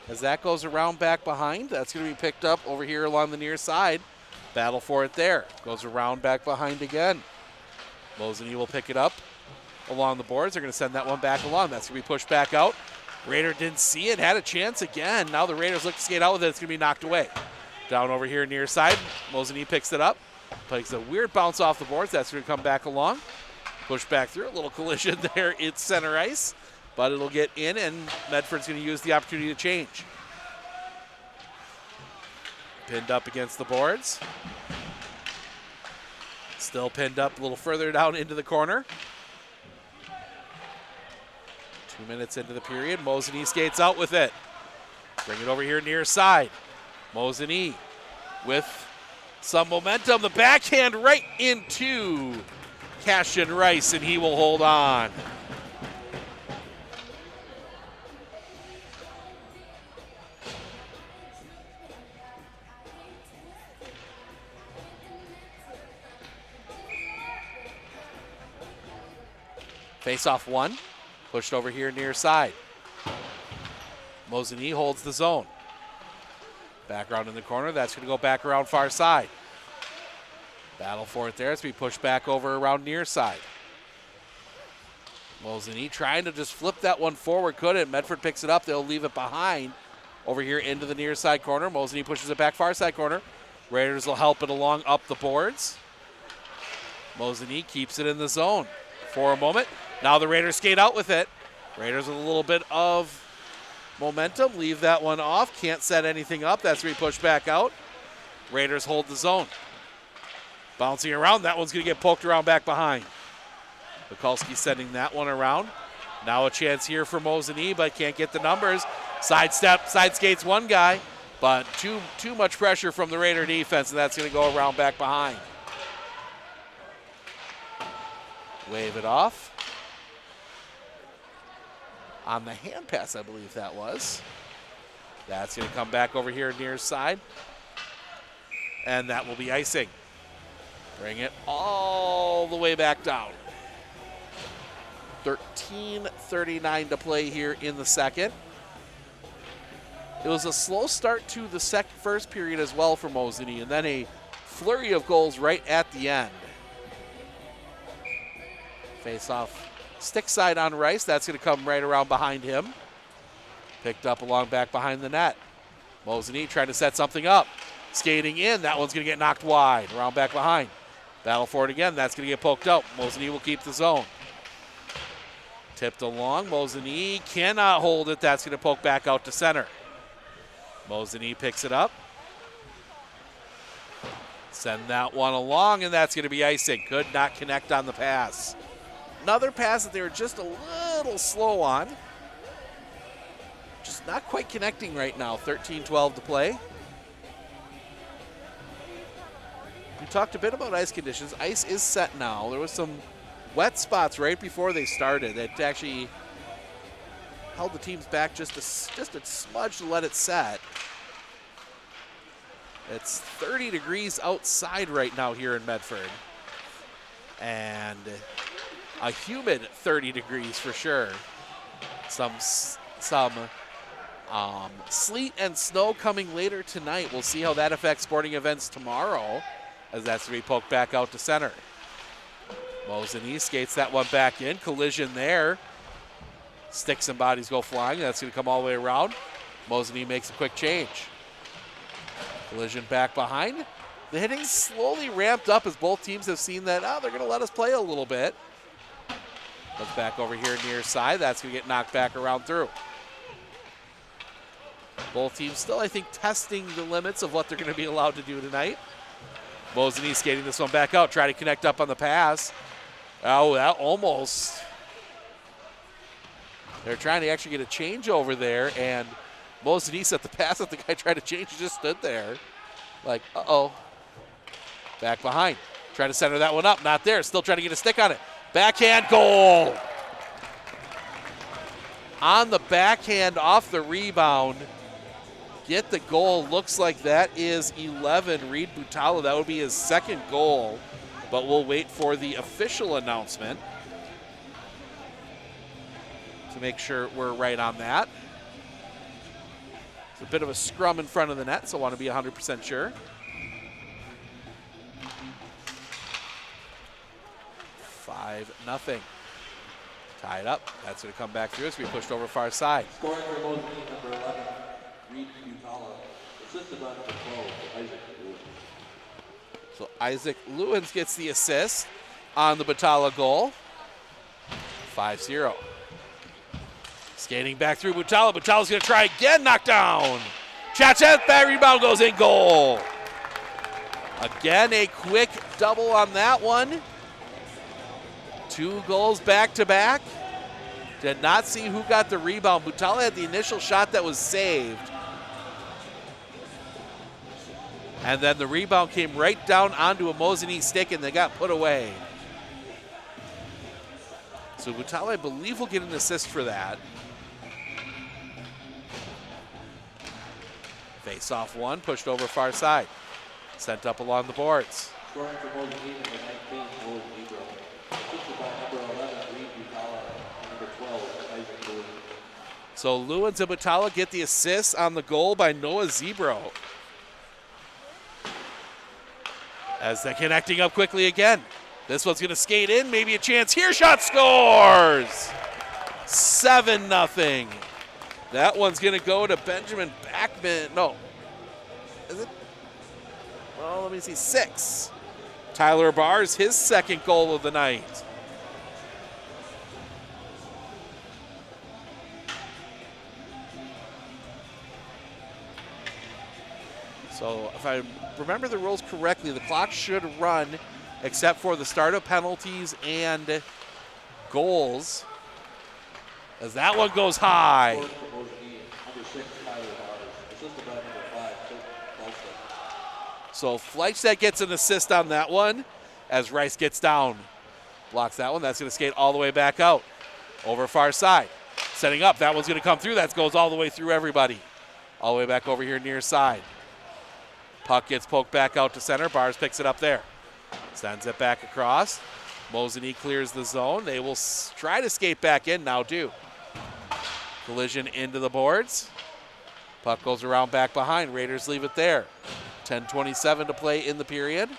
As that goes around back behind, that's going to be picked up over here along the near side. Battle for it there. Goes around back behind again. Mosinee will pick it up along the boards. They're going to send that one back along. That's going to be pushed back out. Raider didn't see it, had a chance again. Now the Raiders look to skate out with it. It's going to be knocked away. Down over here near side. Mosinee picks it up. Takes a weird bounce off the boards. That's going to come back along. Push back through. A little collision there. It's center ice. But it'll get in, and Medford's going to use the opportunity to change. Pinned up against the boards. Still pinned up a little further down into the corner. 2 minutes into the period. Mosinee skates out with it. Bring it over here near side. Mosinee with some momentum. The backhand right into Cashin Rice, and he will hold on. Face-off one, pushed over here near side. Mosinee holds the zone. Back around in the corner, that's going to go back around far side. Battle for it there as we push back over around near side. Mosinee trying to just flip that one forward, couldn't. Medford picks it up, they'll leave it behind over here into the near side corner. Mosinee pushes it back far side corner. Raiders will help it along up the boards. Mosinee keeps it in the zone for a moment. Now the Raiders skate out with it. Raiders with a little bit of momentum. Leave that one off. Can't set anything up. That's where we push back out. Raiders hold the zone. Bouncing around. That one's going to get poked around back behind. Mikulski sending that one around. Now a chance here for Mosinee, but can't get the numbers. Sidestep, side skates one guy, but too much pressure from the Raider defense, and that's going to go around back behind. Wave it off. On the hand pass, I believe that was. That's going to come back over here near side. And that will be icing. Bring it all the way back down. 13:39 to play here in the second. It was a slow start to the first period as well for Mosinee, and then a flurry of goals right at the end. Face off stick side on Rice. That's going to come right around behind him. Picked up along back behind the net. Mosinee trying to set something up. Skating in. That one's going to get knocked wide. Around back behind. Battle for it again. That's going to get poked out. Mosinee will keep the zone. Tipped along. Mosinee cannot hold it. That's going to poke back out to center. Mosinee picks it up. Send that one along, and that's going to be icing. Could not connect on the pass. Another pass that they were just a little slow on. Just not quite connecting right now. 13-12 to play. We talked a bit about ice conditions. Ice is set now. There was some wet spots right before they started. It actually held the teams back just a smudge to let it set. It's 30 degrees outside right now here in Medford. And a humid 30 degrees for sure. Some sleet and snow coming later tonight. We'll see how that affects sporting events tomorrow, as that's going to be poked back out to center. Mosinee skates that one back in. Collision there. Sticks and bodies go flying. That's going to come all the way around. Mosinee makes a quick change. Collision back behind. The hitting slowly ramped up as both teams have seen that, they're going to let us play a little bit. Comes back over here near side. That's going to get knocked back around through. Both teams still, I think, testing the limits of what they're going to be allowed to do tonight. Mosinee skating this one back out, try to connect up on the pass. Oh, that almost. They're trying to actually get a change over there, and Mosinee set the pass that the guy tried to change. He just stood there. Like, uh-oh. Back behind. Trying to center that one up. Not there. Still trying to get a stick on it. Backhand goal. On the backhand off the rebound. Get the goal. Looks like that is 11. Reed Butala, that would be his second goal. But we'll wait for the official announcement to make sure we're right on that. It's a bit of a scrum in front of the net, so I want to be 100% sure. 5-0. Tied up. That's going to come back through as we pushed over far side. Scoring for Mosinee, number 11, Reed Butala. Assisted by number 12, Isaac Lewins. So Isaac Lewins gets the assist on the Butala goal. 5-0. Skating back through Butala. Butala's going to try again. Knocked down. Chachet, bad rebound, goes in, goal. Again, a quick double on that one. 2 goals back to back. Did not see who got the rebound. Butala had the initial shot that was saved. And then the rebound came right down onto a Mosinee stick and they got put away. So Butala, I believe, will get an assist for that. Face off one, pushed over far side. Sent up along the boards. Scoring for Mosinee, number 19, Noah Zebro. Assisted by number 11, Reed Butala, number 12, Isaac Lewins. So Lewins and Butala get the assist on the goal by Noah Zebro. As they're connecting up quickly again. This one's going to skate in, maybe a chance here. Shot scores! 7-0. That one's going to go to Benjamin Backman. No. Is it? Well, let me see. 6. Tyler Bars, his second goal of the night. So if I remember the rules correctly, the clock should run except for the startup penalties and goals. As that one goes high. Number 6, Tyler Bars. Assisted by number 5, Bolstead. So Fleischstadt gets an assist on that one as Rice gets down. Blocks that one. That's going to skate all the way back out. Over far side. Setting up. That one's going to come through. That goes all the way through everybody. All the way back over here near side. Puck gets poked back out to center. Bars picks it up there. Sends it back across. Mosinee clears the zone. They will try to skate back in now, too. Collision into the boards. Puck goes around back behind. Raiders leave it there. 10:27 to play in the period.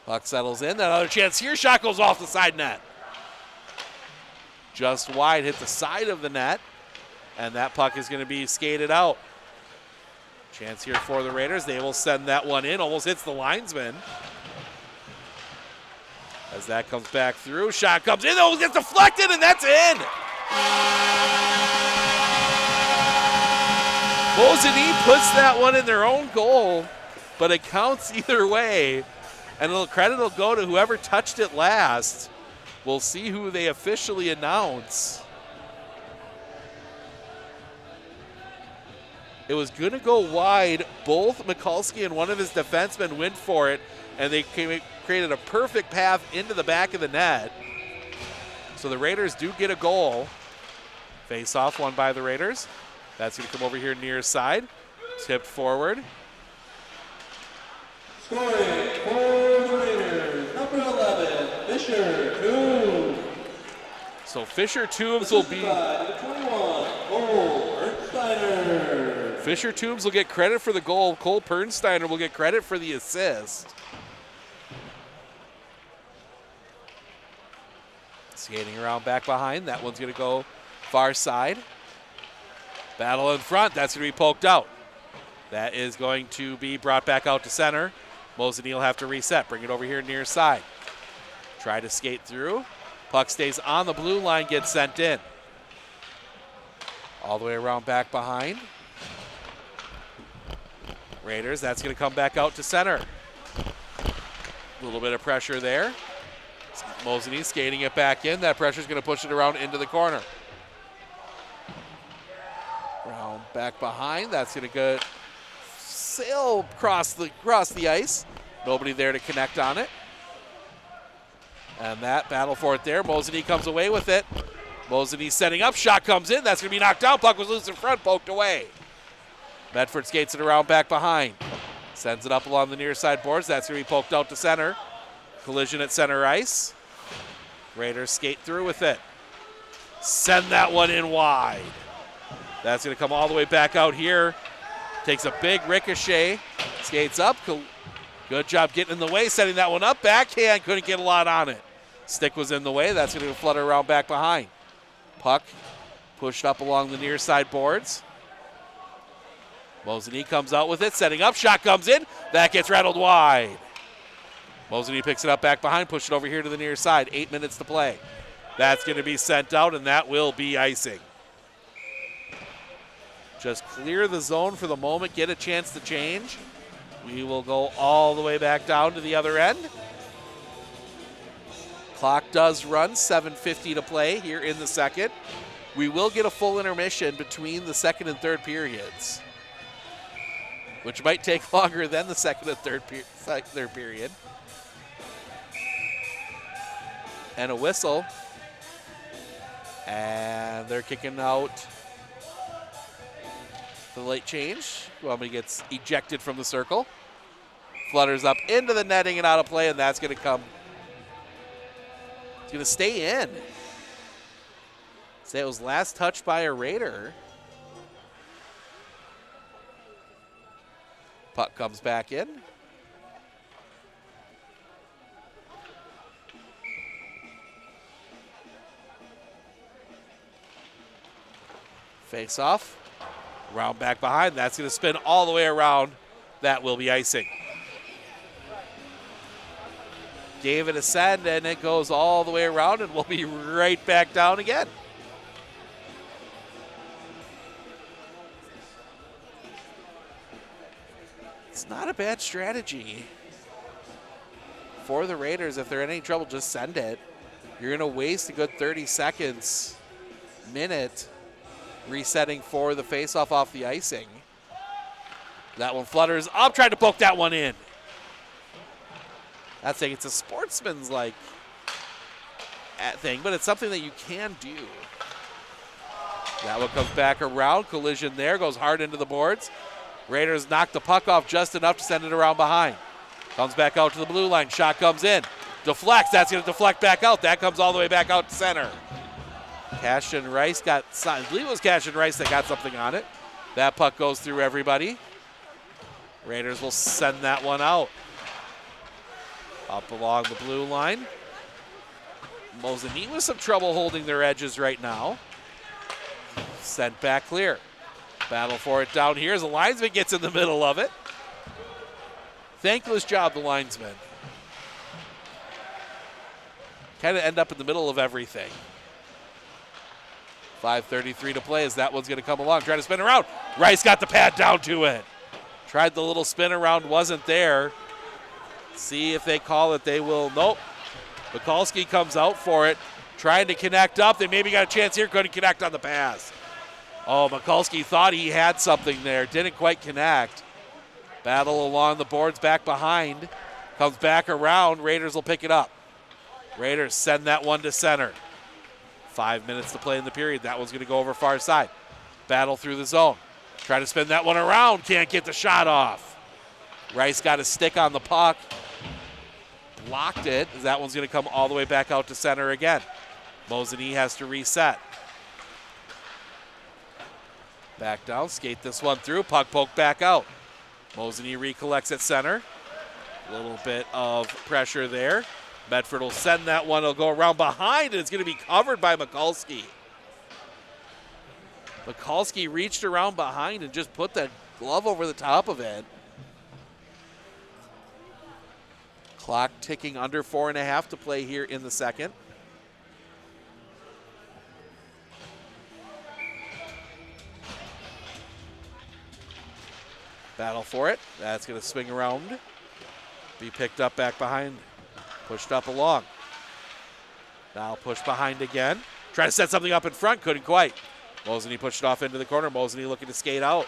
Puck settles in. Another chance here. Shot goes off the side net. Just wide. Hit the side of the net. And that puck is going to be skated out. Chance here for the Raiders. They will send that one in. Almost hits the linesman. As that comes back through. Shot comes in. Almost gets deflected, and that's in. Mosinee puts that one in their own goal, but it counts either way. And the credit will go to whoever touched it last. We'll see who they officially announce. It was going to go wide. Both Mikulski and one of his defensemen went for it, and they created a perfect path into the back of the net. So the Raiders do get a goal. Face off won by the Raiders. That's going to come over here near side. Tipped forward. Scoring for the Raiders, number 11, Fisher Toombs. So Fisher Toombs will be. 21, Cole Ernsteiner. Fisher Toombs will get credit for the goal. Cole Pernsteiner will get credit for the assist. Skating around back behind. That one's going to go far side. Battle in front. That's going to be poked out. That is going to be brought back out to center. Mosinee will have to reset. Bring it over here near side. Try to skate through. Puck stays on the blue line, gets sent in. All the way around back behind. Raiders, that's going to come back out to center. A little bit of pressure there. Mosinee skating it back in. That pressure is going to push it around into the corner. Round back behind. That's going to go sail across the ice. Nobody there to connect on it. And that battle for it there. Mosinee comes away with it. Mosinee setting up. Shot comes in. That's going to be knocked out. Puck was loose in front. Poked away. Medford skates it around back behind. Sends it up along the near side boards. That's going to be poked out to center. Collision at center ice. Raiders skate through with it. Send that one in wide. That's going to come all the way back out here. Takes a big ricochet. Skates up. Good job getting in the way, setting that one up. Backhand, couldn't get a lot on it. Stick was in the way. That's going to flutter around back behind. Puck pushed up along the near side boards. Mosinee comes out with it, setting up. Shot comes in. That gets rattled wide. Mosinee picks it up back behind, push it over here to the near side. 8 minutes to play. That's going to be sent out, and that will be icing. Just clear the zone for the moment, get a chance to change. We will go all the way back down to the other end. Clock does run, 7:50 to play here in the second. We will get a full intermission between the second and third periods, which might take longer than the second and third period. And a whistle. And they're kicking out the late change. Somebody gets ejected from the circle. Flutters up into the netting and out of play, and that's going to come. It's going to stay in. Say it was last touched by a Raider. Puck comes back in. Face off. Round back behind. That's going to spin all the way around. That will be icing. Gave it a send, and it goes all the way around, and we'll be right back down again. It's not a bad strategy for the Raiders. If they're in any trouble, just send it. You're going to waste a good 30 seconds, minute, resetting for the faceoff off the icing. That one flutters up, tried to poke that one in. That's saying it's a sportsman's-like thing, but it's something that you can do. That one comes back around, collision there, goes hard into the boards. Raiders knock the puck off just enough to send it around behind. Comes back out to the blue line, shot comes in. Deflects, that's going to deflect back out. That comes all the way back out to center. Cashin Rice got, I believe it was Cashin Rice that got something on it. That puck goes through everybody. Raiders will send that one out. Up along the blue line. Mosinee with some trouble holding their edges right now. Sent back clear. Battle for it down here as the linesman gets in the middle of it. Thankless job, the linesman. Kind of end up in the middle of everything. 5:33 to play as that one's going to come along. Trying to spin around. Rice got the pad down to it. Tried the little spin around, wasn't there. See if they call it. They will. Nope. Mikulski comes out for it. Trying to connect up. They maybe got a chance here. Couldn't connect on the pass. Oh, Mikulski thought he had something there. Didn't quite connect. Battle along the boards back behind. Comes back around. Raiders will pick it up. Raiders send that one to center. 5 minutes to play in the period. That one's going to go over far side. Battle through the zone. Try to spin that one around. Can't get the shot off. Rice got a stick on the puck. Blocked it. That one's going to come all the way back out to center again. Mosinee has to reset. Back down. Skate this one through. Puck poke back out. Mosinee recollects at center. A little bit of pressure there. Medford will send that one. It'll go around behind, and it's going to be covered by Mikulski. Mikulski reached around behind and just put that glove over the top of it. Clock ticking under 4.5 to play here in the second. Battle for it. That's going to swing around. Be picked up back behind. Pushed up along. Now push behind again. Try to set something up in front. Couldn't quite. Mosinee pushed it off into the corner. Mosinee looking to skate out.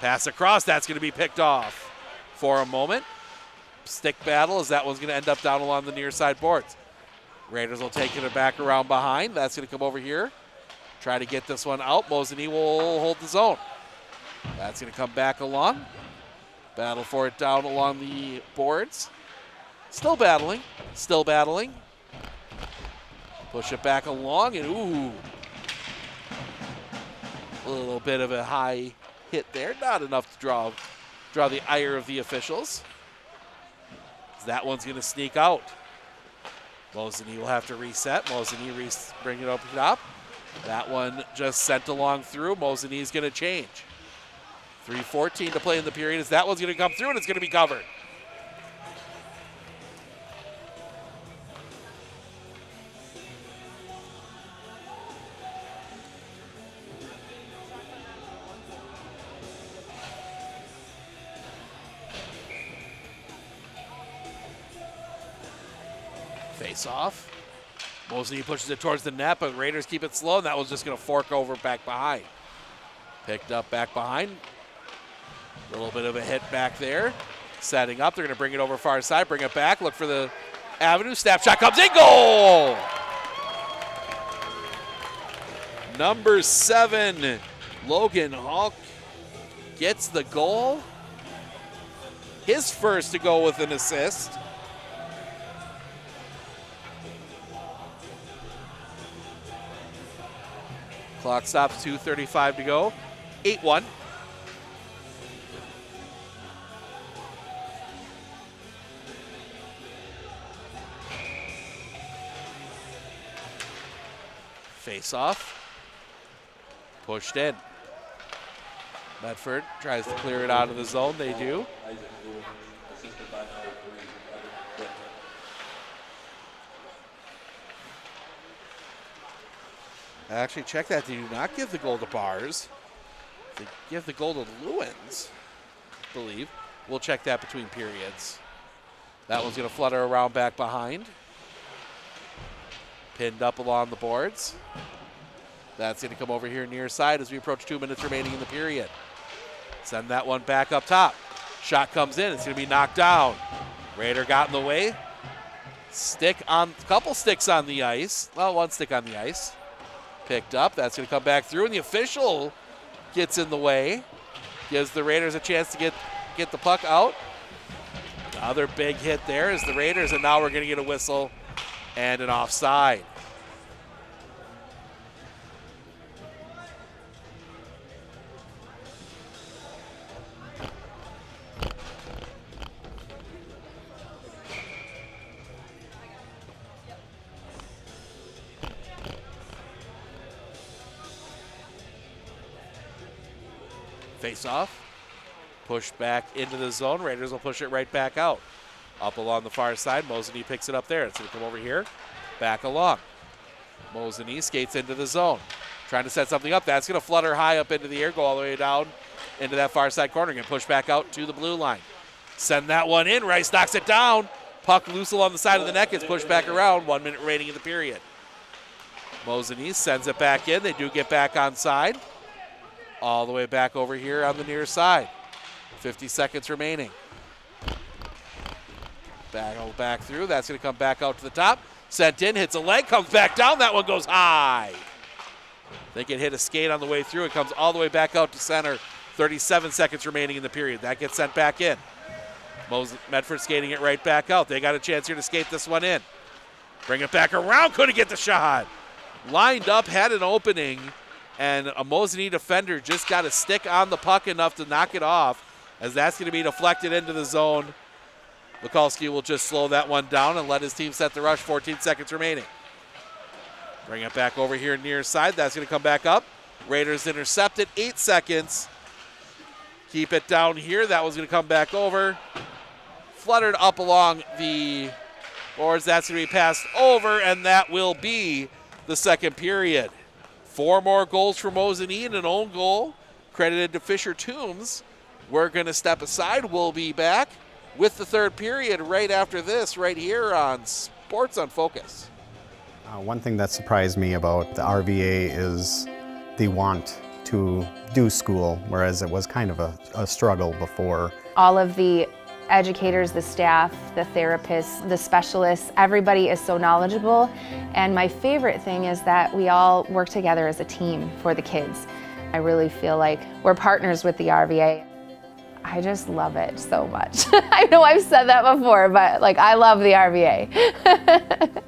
Pass across. That's going to be picked off for a moment. Stick battle as that one's going to end up down along the near side boards. Raiders will take it back around behind. That's going to come over here. Try to get this one out. Mosinee will hold the zone. That's going to come back along. Battle for it down along the boards. Still battling. Still battling. Push it back along and ooh. A little bit of a high hit there. Not enough to draw the ire of the officials. That one's going to sneak out. Mosinee will have to reset. Mosinee bring it up top. That one just sent along through. Mosinee going to change. 3:14 to play in the period as that one's going to come through and it's going to be covered. Face off. Mosinee pushes it towards the net, but Raiders keep it slow, and that was just going to fork over back behind. Picked up back behind. A little bit of a hit back there. Setting up. They're going to bring it over far side, bring it back, look for the avenue. Snap shot comes in. Goal! Number 7, Logan Hulk gets the goal. His first to go with an assist. Clock stops, 2:35 to go. 8-1. Face off. Pushed in. Medford tries to clear it out of the zone. They do. Actually, check that. They do not give the goal to Bars. They give the goal to Lewins, I believe. We'll check that between periods. That one's going to flutter around back behind. Pinned up along the boards. That's going to come over here near side as we approach 2 minutes remaining in the period. Send that one back up top. Shot comes in. It's going to be knocked down. Raider got in the way. Couple sticks on the ice. Well, one stick on the ice. Picked up. That's going to come back through, and the official gets in the way. Gives the Raiders a chance to get the puck out. Another big hit there is the Raiders, and now we're going to get a whistle and an offside. Face off. Pushed back into the zone. Raiders will push it right back out. Up along the far side. Mosinee picks it up there. It's going to come over here. Back along. Mosinee skates into the zone. Trying to set something up. That's going to flutter high up into the air. Go all the way down into that far side corner. Going to push back out to the blue line. Send that one in. Rice knocks it down. Puck loose along the side of the net. Gets pushed back around. 1 minute remaining in the period. Mosinee sends it back in. They do get back on side. All the way back over here on the near side. 50 seconds remaining. Back through. That's going to come back out to the top. Sent in, hits a leg, comes back down. That one goes high. They can hit a skate on the way through. It comes all the way back out to center. 37 seconds remaining in the period. That gets sent back in. Medford skating it right back out. They got a chance here to skate this one in. Bring it back around. Couldn't get the shot. Lined up, had an opening. And a Mosinee defender just got a stick on the puck enough to knock it off, as that's going to be deflected into the zone. Mikulski will just slow that one down and let his team set the rush. 14 seconds remaining. Bring it back over here near side. That's going to come back up. Raiders intercept it. 8 seconds. Keep it down here. That was going to come back over. Fluttered up along the boards. That's going to be passed over, and that will be the second period. 4 more goals for Mosinee and an own goal credited to Fisher Toombs. We're going to step aside. We'll be back with the third period right after this, right here on Sports on Focus. One thing that surprised me about the RVA is the want to do school, whereas it was kind of a struggle before. All of the educators, the staff, the therapists, the specialists, everybody is so knowledgeable. And my favorite thing is that we all work together as a team for the kids. I really feel like we're partners with the RVA. I just love it so much. I know I've said that before, but like I love the RVA.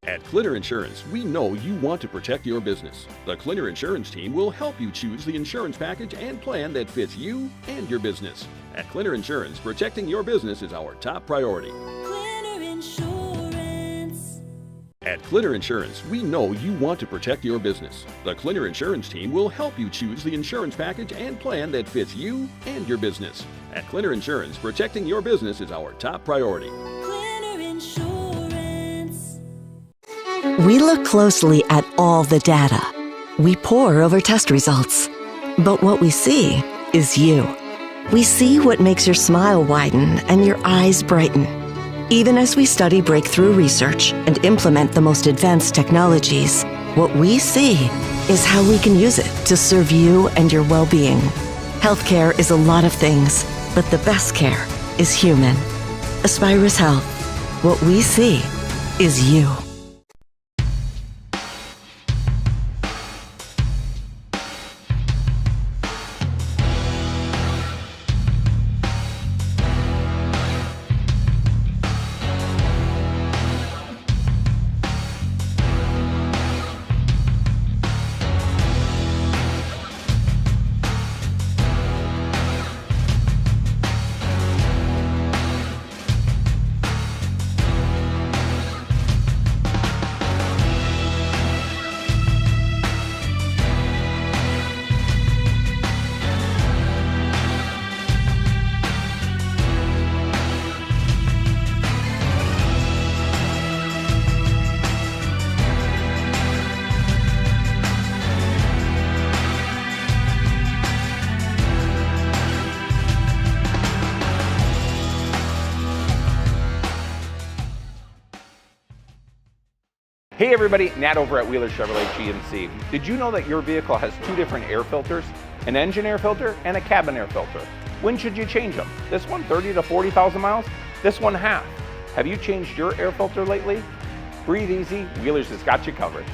At Clinner Insurance, we know you want to protect your business. The Clinner Insurance team will help you choose the insurance package and plan that fits you and your business. At Clinner Insurance, protecting your business is our top priority. Clinner Insurance. At Clinner Insurance, we know you want to protect your business. The Clinner Insurance team will help you choose the insurance package and plan that fits you and your business. At Clinner Insurance, protecting your business is our top priority. Clinner Insurance. We look closely at all the data. We pore over test results. But what we see is you. We see what makes your smile widen and your eyes brighten. Even as we study breakthrough research and implement the most advanced technologies, what we see is how we can use it to serve you and your well-being. Healthcare is a lot of things, but the best care is human. Aspirus Health. What we see is you. Hey everybody, Nat over at Wheeler Chevrolet GMC. Did you know that your vehicle has two different air filters? An engine air filter and a cabin air filter. When should you change them? This one 30 to 40,000 miles, this one half. Have you changed your air filter lately? Breathe easy, Wheeler's has got you covered.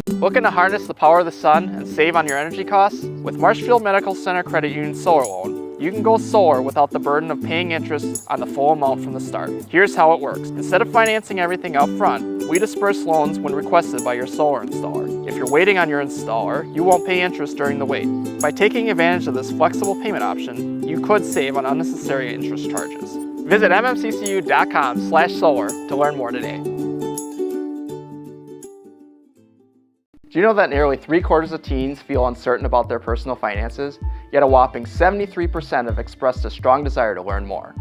Looking to harness the power of the sun and save on your energy costs? With Marshfield Medical Center Credit Union Solar Loan, you can go solar without the burden of paying interest on the full amount from the start. Here's how it works. Instead of financing everything up front, we disperse loans when requested by your solar installer. If you're waiting on your installer, you won't pay interest during the wait. By taking advantage of this flexible payment option, you could save on unnecessary interest charges. Visit mmccu.com/solar to learn more today. Do you know that nearly 3/4 of teens feel uncertain about their personal finances, yet a whopping 73% have expressed a strong desire to learn more?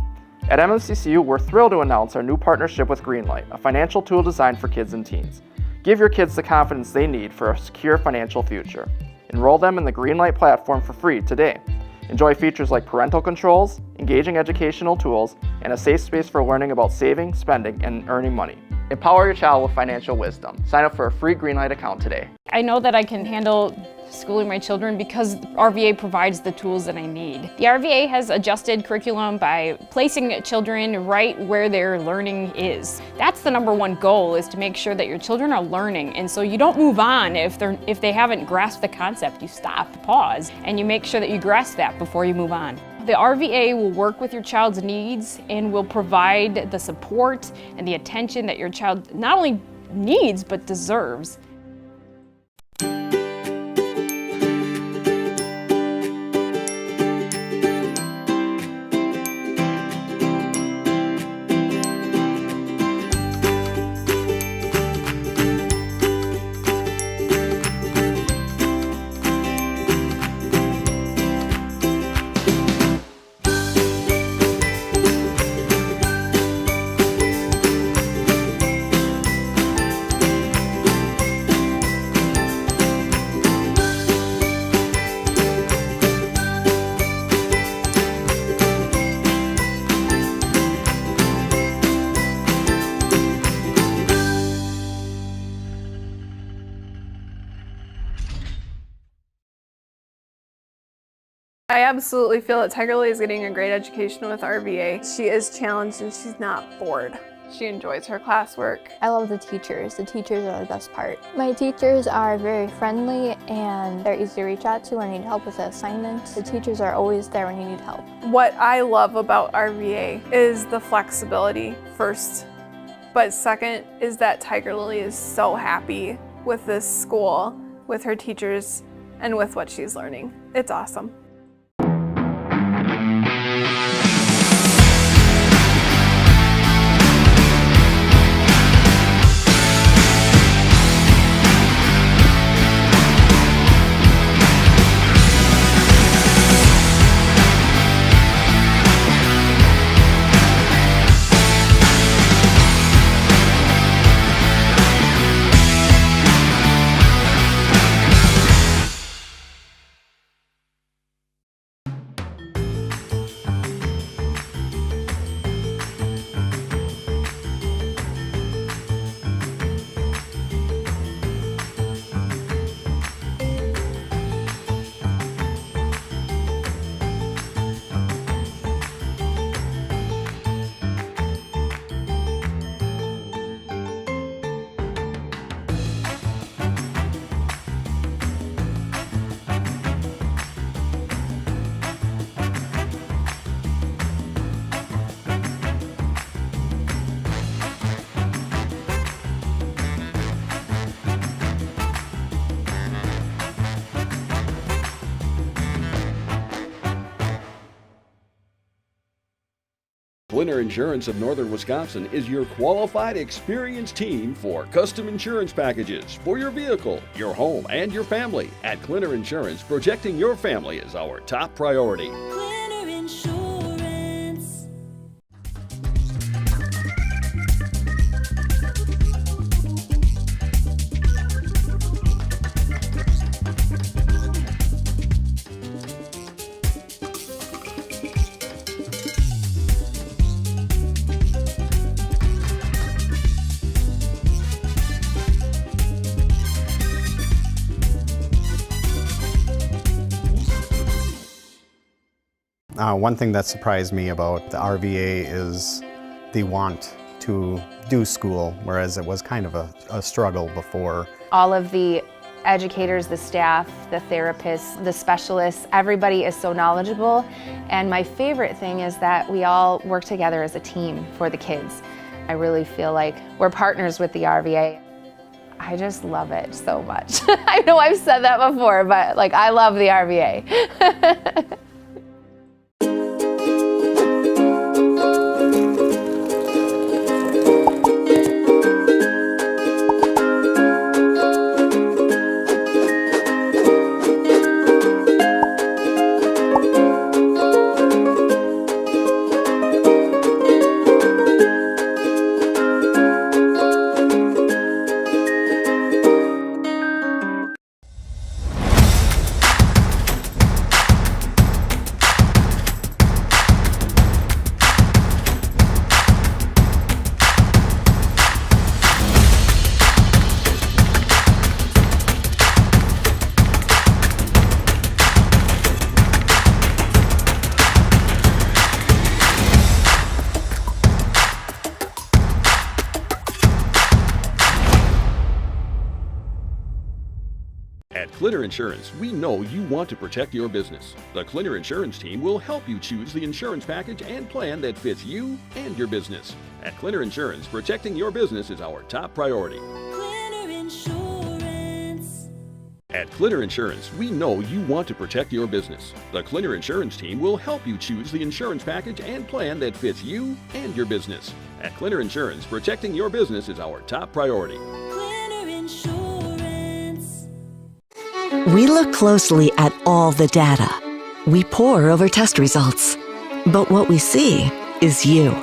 At MMCCU, we're thrilled to announce our new partnership with Greenlight, a financial tool designed for kids and teens. Give your kids the confidence they need for a secure financial future. Enroll them in the Greenlight platform for free today. Enjoy features like parental controls, engaging educational tools, and a safe space for learning about saving, spending, and earning money. Empower your child with financial wisdom. Sign up for a free Greenlight account today. I know that I can handle schooling my children because RVA provides the tools that I need. The RVA has adjusted curriculum by placing children right where their learning is. That's the #1 goal, is to make sure that your children are learning, and so you don't move on if they haven't grasped the concept. You stop, pause, and you make sure that you grasp that before you move on. The RVA will work with your child's needs and will provide the support and the attention that your child not only needs but deserves. I absolutely feel that Tiger Lily is getting a great education with RVA. She is challenged and she's not bored. She enjoys her classwork. I love the teachers. The teachers are the best part. My teachers are very friendly and they're easy to reach out to when you need help with an assignment. The teachers are always there when you need help. What I love about RVA is the flexibility first, but second is that Tiger Lily is so happy with this school, with her teachers, and with what she's learning. It's awesome. Clinner Insurance of Northern Wisconsin is your qualified, experienced team for custom insurance packages for your vehicle, your home, and your family. At Clinner Insurance, protecting your family is our top priority. Clinner Insurance. One thing that surprised me about the RVA is the want to do school, whereas it was kind of a struggle before. All of the educators, the staff, the therapists, the specialists, everybody is so knowledgeable. And my favorite thing is that we all work together as a team for the kids. I really feel like we're partners with the RVA. I just love it so much. I know I've said that before, but like I love the RVA. At Clinner Insurance, we know you want to protect your business. The Clinner Insurance team will help you choose the insurance package and plan that fits you and your business. At Clinner Insurance, protecting your business is our top priority. Clinner Insurance. At Clinner Insurance, we know you want to protect your business. The Clinner Insurance team will help you choose the insurance package and plan that fits you and your business. At Clinner Insurance, protecting your business is our top priority. Clinner Insurance. We look closely at all the data. We pore over test results. But what we see is you.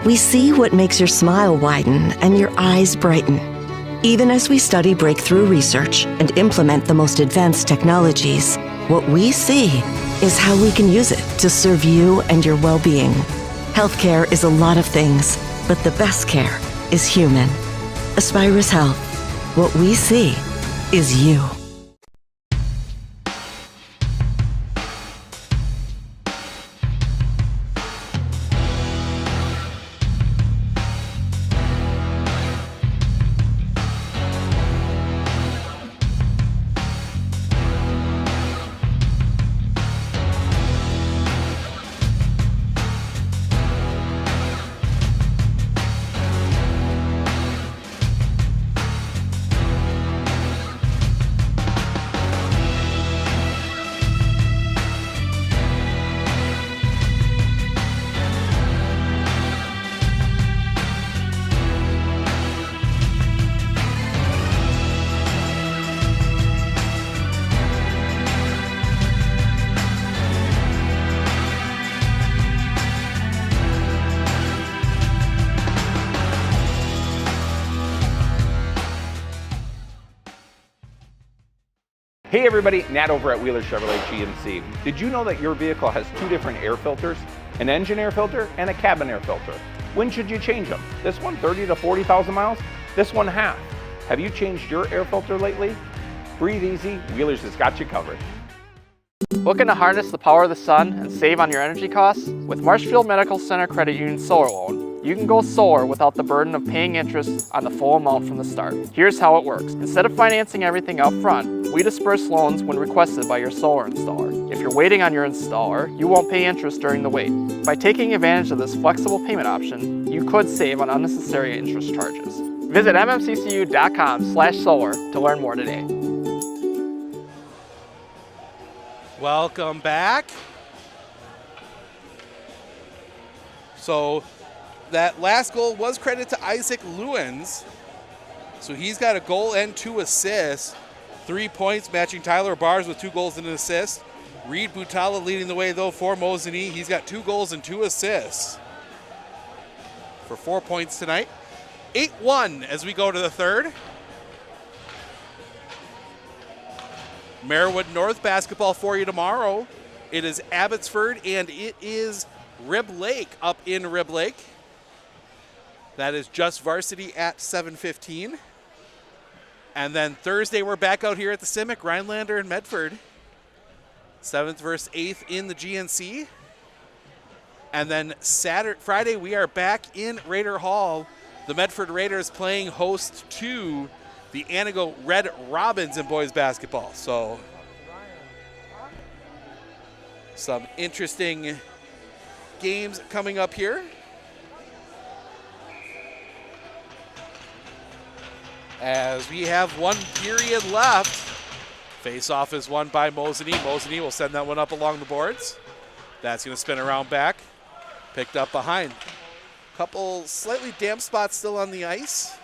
We see what makes your smile widen and your eyes brighten. Even as we study breakthrough research and implement the most advanced technologies, what we see is how we can use it to serve you and your well-being. Healthcare is a lot of things, but the best care is human. Aspirus Health. What we see is you. Hey everybody, Nat over at Wheeler Chevrolet GMC. Did you know that your vehicle has two different air filters? An engine air filter and a cabin air filter. When should you change them? This one 30 to 40,000 miles, this one half. Have you changed your air filter lately? Breathe easy, Wheeler's has got you covered. Looking to harness the power of the sun and save on your energy costs? With Marshfield Medical Center Credit Union Solar Loan, you can go solar without the burden of paying interest on the full amount from the start. Here's how it works. Instead of financing everything up front, we disperse loans when requested by your solar installer. If you're waiting on your installer, you won't pay interest during the wait. By taking advantage of this flexible payment option, you could save on unnecessary interest charges. Visit mmccu.com/solar to learn more today. Welcome back. So that last goal was credited to Isaac Lewins. So he's got a goal and 2 assists. 3 points, matching Tyler Bars with 2 goals and an assist. Reed Butala leading the way, though, for Mosinee. He's got 2 goals and 2 assists for 4 points tonight. 8-1 as we go to the third. Marewood North basketball for you tomorrow. It is Abbotsford and it is Rib Lake up in Rib Lake. That is just varsity at 7:15. And then Thursday, we're back out here at the Simic, Rhinelander and Medford. 7th versus 8th in the GNC. And then Friday, we are back in Raider Hall. The Medford Raiders playing host to the Anago Red Robins in boys basketball. So some interesting games coming up here. As we have 1 period left. Face-off is won by Mosinee. Mosinee will send that one up along the boards. That's going to spin around back. Picked up behind. Couple slightly damp spots still on the ice.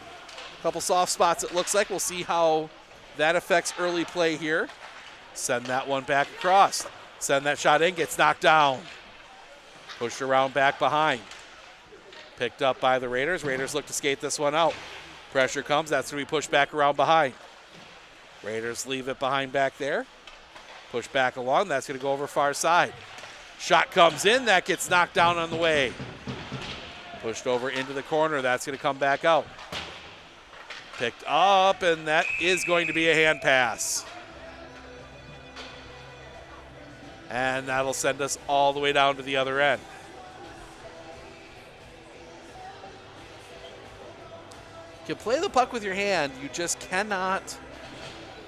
Couple soft spots it looks like. We'll see how that affects early play here. Send that one back across. Send that shot in, gets knocked down. Pushed around back behind. Picked up by the Raiders. Raiders look to skate this one out. Pressure comes, that's going to be pushed back around behind. Raiders leave it behind back there. Push back along, that's going to go over far side. Shot comes in, that gets knocked down on the way. Pushed over into the corner, that's going to come back out. Picked up, and that is going to be a hand pass. And that'll send us all the way down to the other end. You can play the puck with your hand, you just cannot.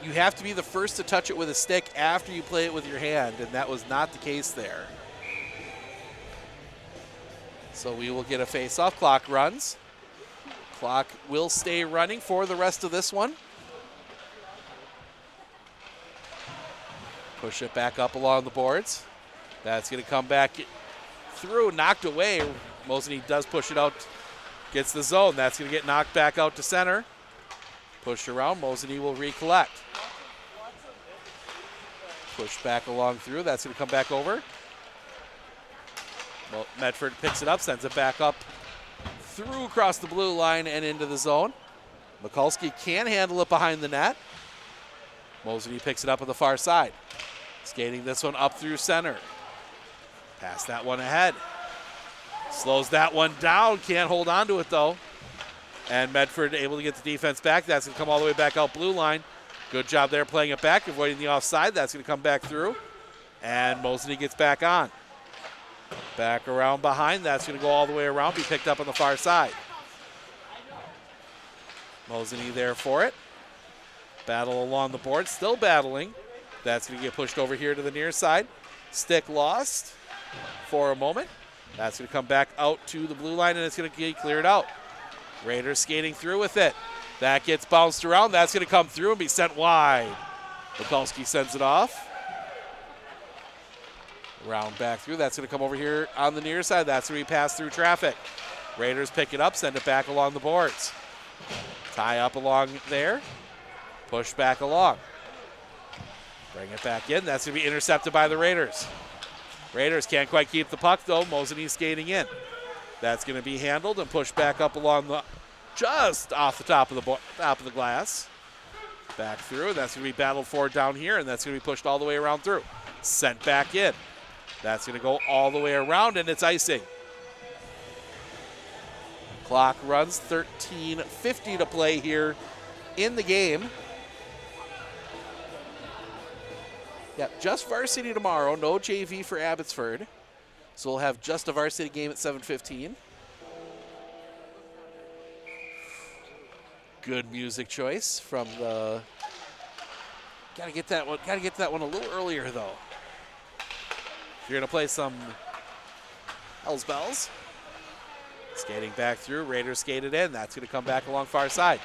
You have to be the first to touch it with a stick after you play it with your hand, and that was not the case there. So we will get a face-off. Clock runs. Clock will stay running for the rest of this one. Push it back up along the boards. That's going to come back through, knocked away. Mosinee does push it out, gets the zone. That's going to get knocked back out to center. Pushed around, Mosinee will recollect. Push back along through, that's going to come back over. Well, Medford picks it up, sends it back up through across the blue line and into the zone. Mikulski can handle it behind the net. Mosinee picks it up on the far side. Skating this one up through center. Pass that one ahead. Slows that one down, can't hold on to it though. And Medford able to get the defense back. That's going to come all the way back out blue line. Good job there playing it back, avoiding the offside. That's going to come back through. And Mosinee gets back on. Back around behind. That's going to go all the way around, be picked up on the far side. Mosinee there for it. Battle along the board, still battling. That's going to get pushed over here to the near side. Stick lost for a moment. That's going to come back out to the blue line, and it's going to get cleared out. Raiders skating through with it. That gets bounced around. That's going to come through and be sent wide. Mikulski sends it off. Round back through. That's going to come over here on the near side. That's going to be passed through traffic. Raiders pick it up, send it back along the boards. Tie up along there. Push back along. Bring it back in. That's going to be intercepted by the Raiders. Raiders can't quite keep the puck, though. Mosinee skating in. That's going to be handled and pushed back up along the, just off the top of the glass. Back through. That's going to be battled for down here, and that's going to be pushed all the way around through. Sent back in. That's going to go all the way around, and it's icing. Clock runs, 13:50 to play here in the game. Yep, just varsity tomorrow. No JV for Abbotsford. So we'll have just a varsity game at 7:15. Good music choice from the. Gotta get that one a little earlier though. You're gonna play some Hells Bells. Skating back through, Raiders skated in. That's gonna come back along far side.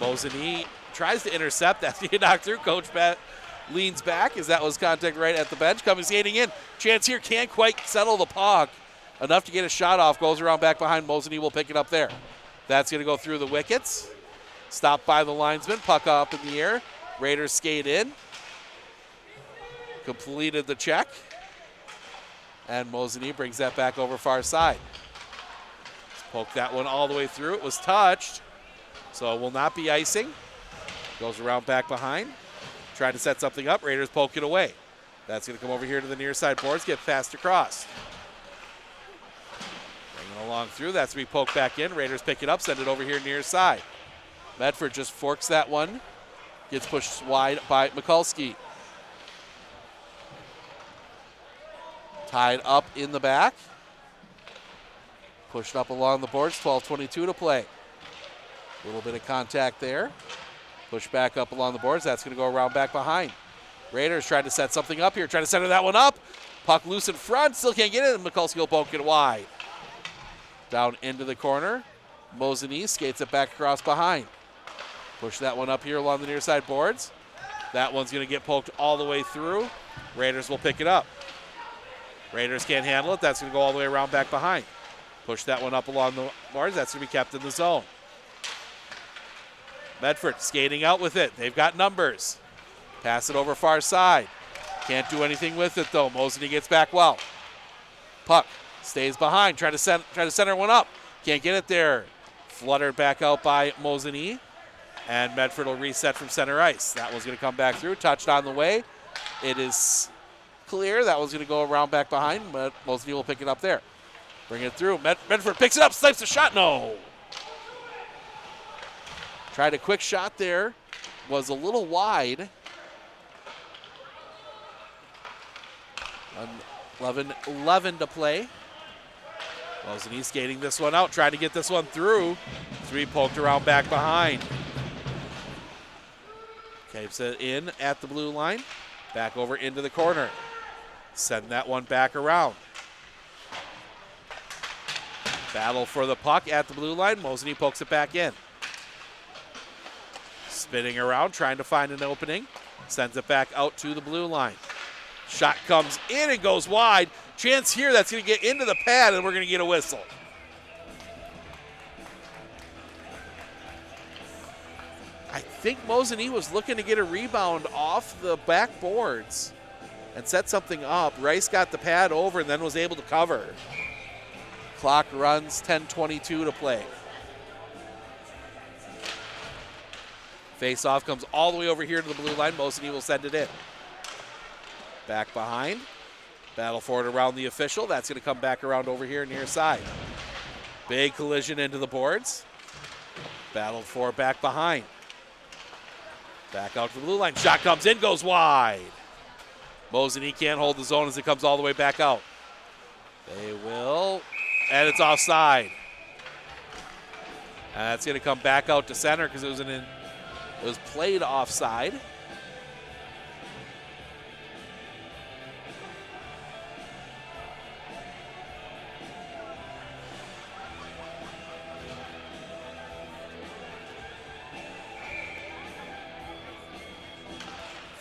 Mosinee tries to intercept. That's gonna get knocked through. Coach leans back as that was contact right at the bench. Coming skating in. Chance here, can't quite settle the puck. Enough to get a shot off. Goes around back behind. Mosinee will pick it up there. That's going to go through the wickets. Stopped by the linesman. Puck up in the air. Raiders skate in. Completed the check. And Mosinee brings that back over far side. Poke that one all the way through. It was touched. So it will not be icing. Goes around back behind. Trying to set something up. Raiders poke it away. That's going to come over here to the near side boards. Get passed across. Bring it along through. That's going to be poked back in. Raiders pick it up. Send it over here near side. Medford just forks that one. Gets pushed wide by Mikulski. Tied up in the back. Pushed up along the boards, 12:22 to play. A little bit of contact there. Push back up along the boards. That's going to go around back behind. Raiders trying to set something up here. Trying to center that one up. Puck loose in front. Still can't get it. And Mikulski will poke it wide. Down into the corner. Mosinee skates it back across behind. Push that one up here along the near side boards. That one's going to get poked all the way through. Raiders will pick it up. Raiders can't handle it. That's going to go all the way around back behind. Push that one up along the boards. That's going to be kept in the zone. Medford skating out with it. They've got numbers. Pass it over far side. Can't do anything with it though. Mosinee gets back well. Puck stays behind. Try to center one up. Can't get it there. Fluttered back out by Mosinee. And Medford will reset from center ice. That one's going to come back through. Touched on the way. It is clear. That one's going to go around back behind, but Mosinee will pick it up there. Bring it through. Medford picks it up. Snipes the shot. No. Tried a quick shot there. Was a little wide. 11 to play. Mosinee skating this one out. Trying to get this one through. 3 poked around back behind. Caves it in at the blue line. Back over into the corner. Send that one back around. Battle for the puck at the blue line. Mosinee pokes it back in. Spinning around, trying to find an opening. Sends it back out to the blue line. Shot comes in and goes wide. Chance here, that's going to get into the pad, and we're going to get a whistle. I think Mosinee was looking to get a rebound off the backboards and set something up. Rice got the pad over and then was able to cover. Clock runs, 10:22 to play. Face-off comes all the way over here to the blue line. Mosinee will send it in. Back behind. Battle for it around the official. That's going to come back around over here near side. Big collision into the boards. Battle for it back behind. Back out to the blue line. Shot comes in, goes wide. Mosinee can't hold the zone as it comes all the way back out. They will, and it's offside. And that's going to come back out to center because it was played offside.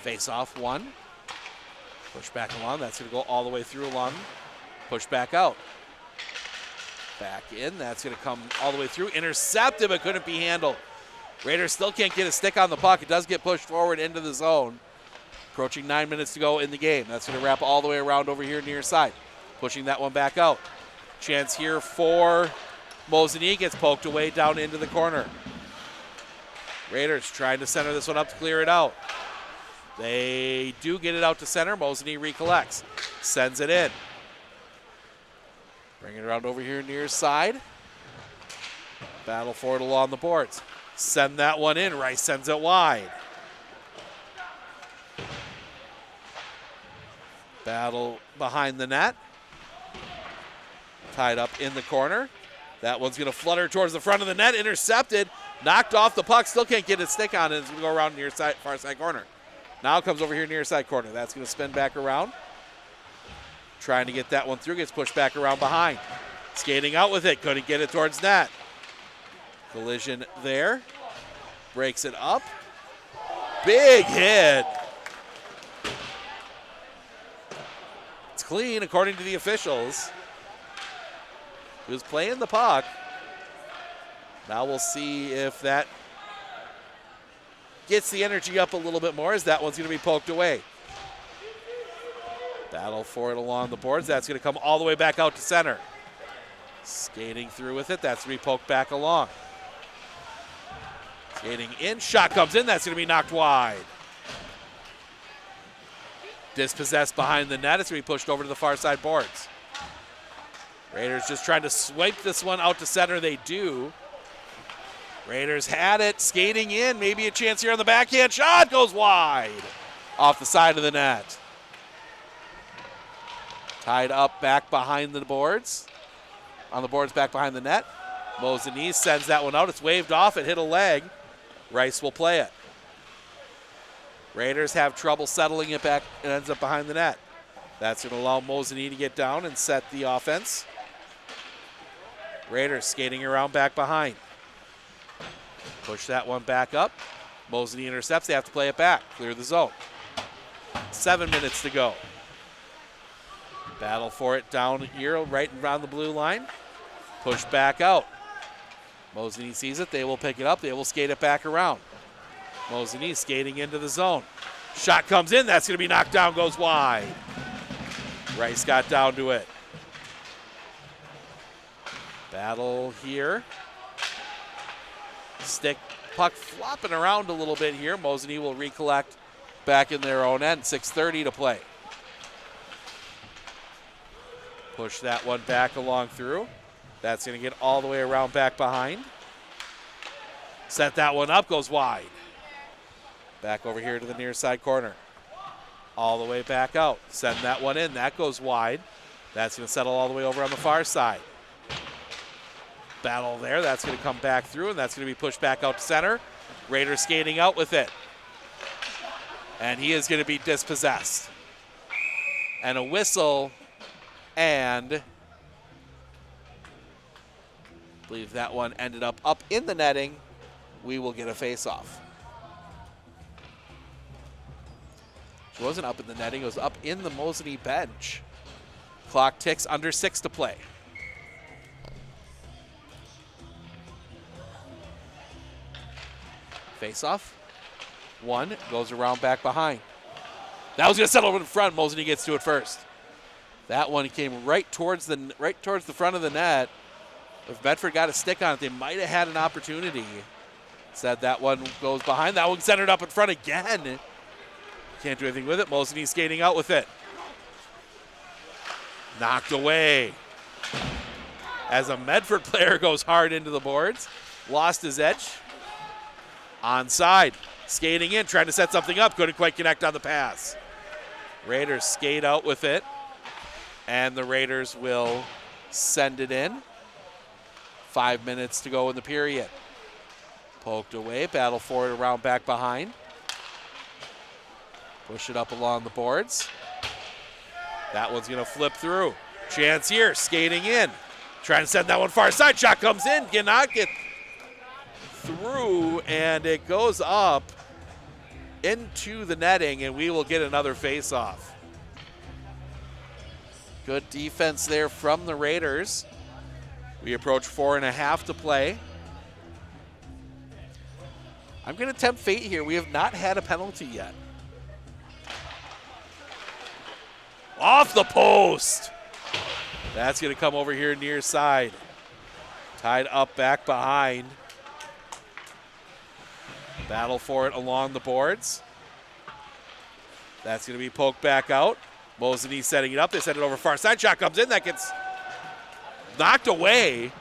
Face off one. Push back along. That's going to go all the way through along. Push back out. Back in. That's going to come all the way through. Intercepted, but couldn't be handled. Raiders still can't get a stick on the puck. It does get pushed forward into the zone. Approaching 9 minutes to go in the game. That's going to wrap all the way around over here near side. Pushing that one back out. Chance here for Mosinee. Gets poked away down into the corner. Raiders trying to center this one up to clear it out. They do get it out to center. Mosinee recollects. Sends it in. Bring it around over here near side. Battle for it along the boards. Send that one in. Rice sends it wide. Battle behind the net. Tied up in the corner. That one's going to flutter towards the front of the net. Intercepted. Knocked off the puck. Still can't get a stick on it. It's going to go around near side, far side corner. Now comes over here near side corner. That's going to spin back around. Trying to get that one through. Gets pushed back around behind. Skating out with it. Couldn't get it towards net. Collision there. Breaks it up. Big hit. It's clean according to the officials. He was playing the puck. Now we'll see if that gets the energy up a little bit more as that one's going to be poked away. Battle for it along the boards. That's going to come all the way back out to center. Skating through with it. That's going to be poked back along. Skating in. Shot comes in. That's going to be knocked wide. Dispossessed behind the net. It's going to be pushed over to the far side boards. Raiders just trying to swipe this one out to center. They do. Raiders had it, skating in, maybe a chance here on the backhand. Shot goes wide off the side of the net. Tied up back behind the boards. on the boards back behind the net. Mosinee sends that one out. It's waved off. It hit a leg. Rice will play it. Raiders have trouble settling it back. It ends up behind the net. That's going to allow Mosinee to get down and set the offense. Raiders skating around back behind. Push that one back up. Mosinee intercepts. They have to play it back. Clear the zone. 7 minutes to go. Battle for it down here, right around the blue line. Push back out. Mosinee sees it. They will pick it up. They will skate it back around. Mosinee skating into the zone. Shot comes in. That's going to be knocked down, goes wide. Rice got down to it. Battle here. Stick puck flopping around a little bit here. Mosinee will recollect back in their own end. 6:30 to play. Push that one back along through. That's going to get all the way around back behind. Set that one up, goes wide. Back over here to the near side corner. All the way back out. Send that one in, that goes wide. That's going to settle all the way over on the far side. Battle there, that's going to come back through, and that's going to be pushed back out to center. Raiders skating out with it. And he is going to be dispossessed. And a whistle, and I believe that one ended up in the netting. We will get a face-off. It wasn't up in the netting, it was up in the Mosinee bench. Clock ticks, under 6 to play. Face-off. One goes around back behind. That was going to settle over in front. Mosinee gets to it first. That one came right towards the front of the net. If Medford got a stick on it, they might have had an opportunity. Said that one goes behind. That one centered up in front again. Can't do anything with it. Mosinee skating out with it. Knocked away. As a Medford player goes hard into the boards. Lost his edge. Onside. Skating in, trying to set something up. Couldn't quite connect on the pass. Raiders skate out with it. And the Raiders will send it in. 5 minutes to go in the period. Poked away, battle for it around back behind. Push it up along the boards. That one's going to flip through. Chance here, skating in. Trying to send that one far side. Shot comes in, cannot get through, and it goes up into the netting, and we will get another face-off. Good defense there from the Raiders. We approach 4.5 to play. I'm going to tempt fate here. We have not had a penalty yet. Off the post. That's going to come over here near side. Tied up back behind. Battle for it along the boards. That's going to be poked back out. Mosinee setting it up. They send it over far side. Shot comes in. That gets knocked away.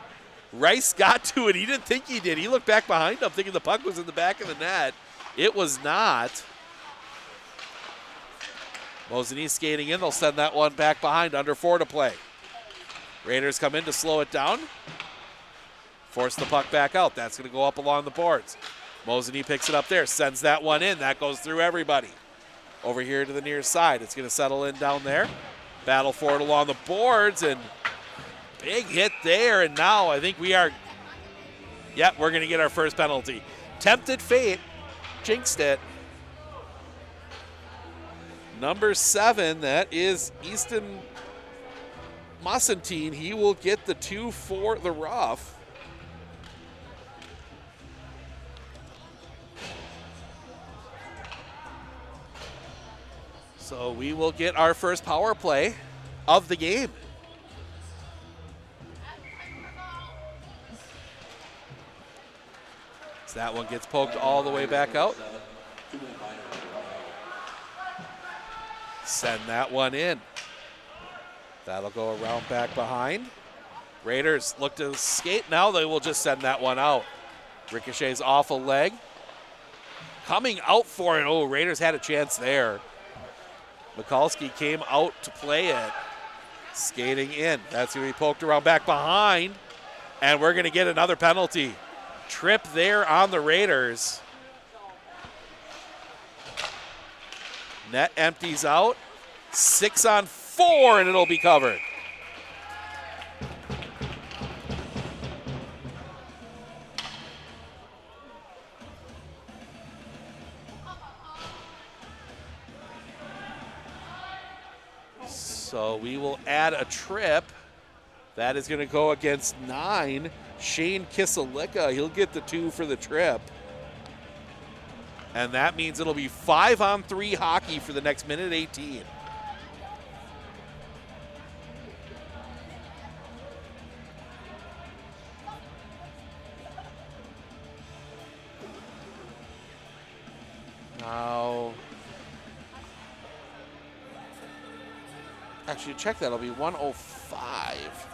Rice got to it. He didn't think he did. He looked back behind him thinking the puck was in the back of the net. It was not. Mosinee skating in. They'll send that one back behind. Under 4 to play. Raiders come in to slow it down. Force the puck back out. That's going to go up along the boards. Mosinee picks it up there. Sends that one in. That goes through everybody. Over here to the near side. It's going to settle in down there. Battle for it along the boards. And big hit there. And now I think we are, we're going to get our first penalty. Tempted fate. Jinxed it. Number 7, that is Easton Mosinee. He will get the 2 for the rough. So we will get our first power play of the game. So that one gets poked all the way back out. Send that one in. That'll go around back behind. Raiders look to skate now. They will just send that one out. Ricochet's off a leg. Coming out for it. Oh, Raiders had a chance there. Mikulski came out to play it. Skating in. That's going to be poked around back behind. And we're going to get another penalty. Trip there on the Raiders. Net empties out. 6-on-4, and it'll be covered. So we will add a trip. That is going to go against 9. Shane Kiselika, he'll get the 2 for the trip. And that means it'll be 5-on-3 hockey for the next minute 18. Now, actually check that, it'll be 105.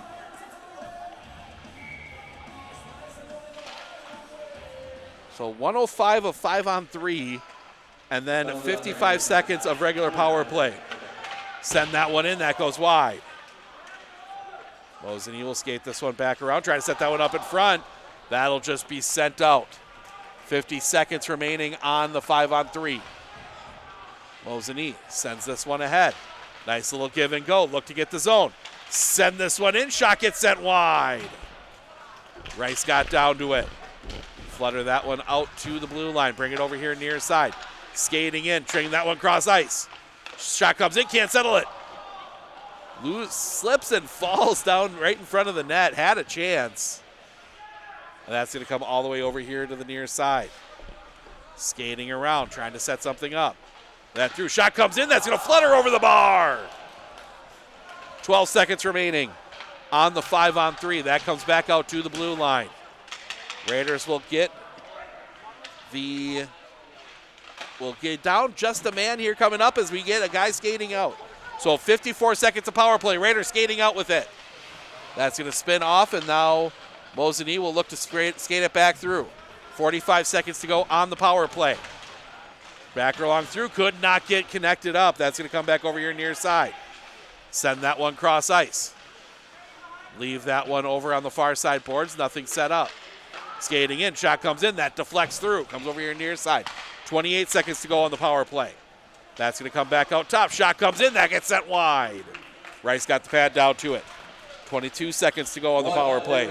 So 105 of 5-on-3, and then 55 seconds of regular power play. Send that one in, that goes wide. Mosinee will skate this one back around, try to set that one up in front. That'll just be sent out. 50 seconds remaining on the 5-on-3. Mosinee sends this one ahead. Nice little give and go, look to get the zone. Send this one in, shot gets sent wide. Rice got down to it. Flutter that one out to the blue line. Bring it over here near side. Skating in, trading that one cross ice. Shot comes in, can't settle it. Slips and falls down right in front of the net. Had a chance. And that's going to come all the way over here to the near side. Skating around, trying to set something up. That through, shot comes in, that's going to flutter over the bar. 12 seconds remaining on the 5-on-3. That comes back out to the blue line. Raiders will get down just a man here coming up as we get a guy skating out. So 54 seconds of power play. Raiders skating out with it. That's going to spin off, and now Mosinee will look to skate it back through. 45 seconds to go on the power play. Back along through, could not get connected up. That's going to come back over here near side. Send that one cross ice. Leave that one over on the far side boards. Nothing set up. Skating in, shot comes in, that deflects through. Comes over here near side. 28 seconds to go on the power play. That's going to come back out top. Shot comes in, that gets sent wide. Rice got the pad down to it. 22 seconds to go on the power play.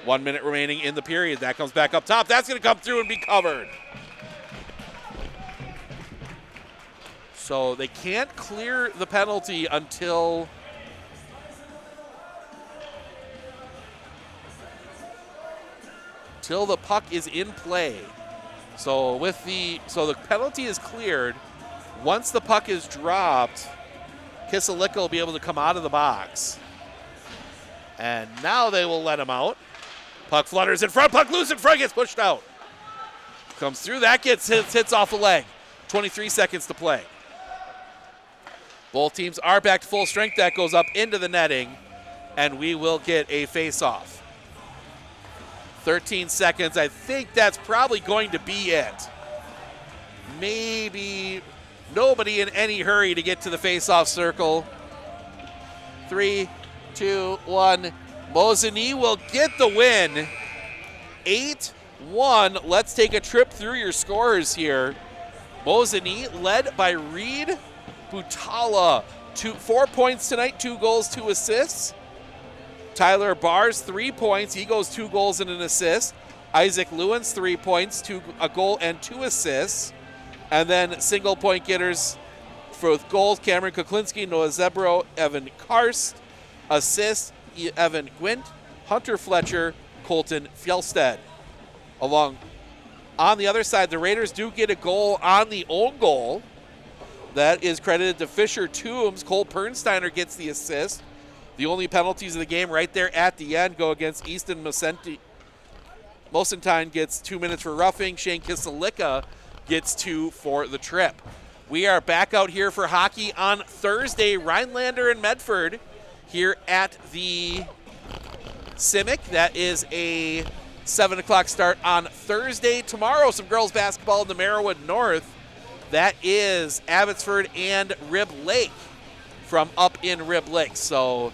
1 minute remaining in the period. That comes back up top. That's going to come through and be covered. So they can't clear the penalty until the puck is in play. So the penalty is cleared. Once the puck is dropped, Kiselika will be able to come out of the box. And now they will let him out. Puck flutters in front, puck loose in front, gets pushed out. Comes through, that gets hits off the leg. 23 seconds to play. Both teams are back to full strength. That goes up into the netting, and we will get a face-off. 13 seconds. I think that's probably going to be it. Maybe nobody in any hurry to get to the face-off circle. 3, 2, 1. Mosinee will get the win. 8-1. Let's take a trip through your scorers here. Mosinee led by Reed Butala. 4 points tonight, 2 goals, 2 assists. Tyler Bars, 3 points. He goes 2 goals and an assist. Isaac Lewins, 3 points, a goal and 2 assists. And then single point getters for goals, Cameron Kuklinski, Noah Zebro, Evan Karst. Assists, Evan Gwint, Hunter Fletcher, Colton Fjellstead. On the other side, the Raiders do get a goal on the own goal. That is credited to Fisher Toombs. Cole Pernsteiner gets the assist. The only penalties of the game right there at the end go against Easton Mosentine gets 2 minutes for roughing. Shane Kiselika gets 2 for the trip. We are back out here for hockey on Thursday. Rhinelander and Medford here at the Simic. That is a 7 o'clock start on Thursday. Tomorrow, some girls basketball in the Merriwood North. That is Abbotsford and Rib Lake from up in Rib Lake. So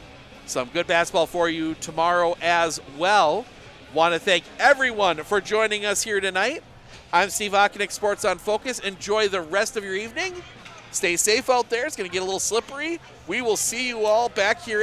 Some good basketball for you tomorrow as well. Want to thank everyone for joining us here tonight. I'm Steve Ockenick, Sports on Focus. Enjoy the rest of your evening. Stay safe out there. It's going to get a little slippery. We will see you all back here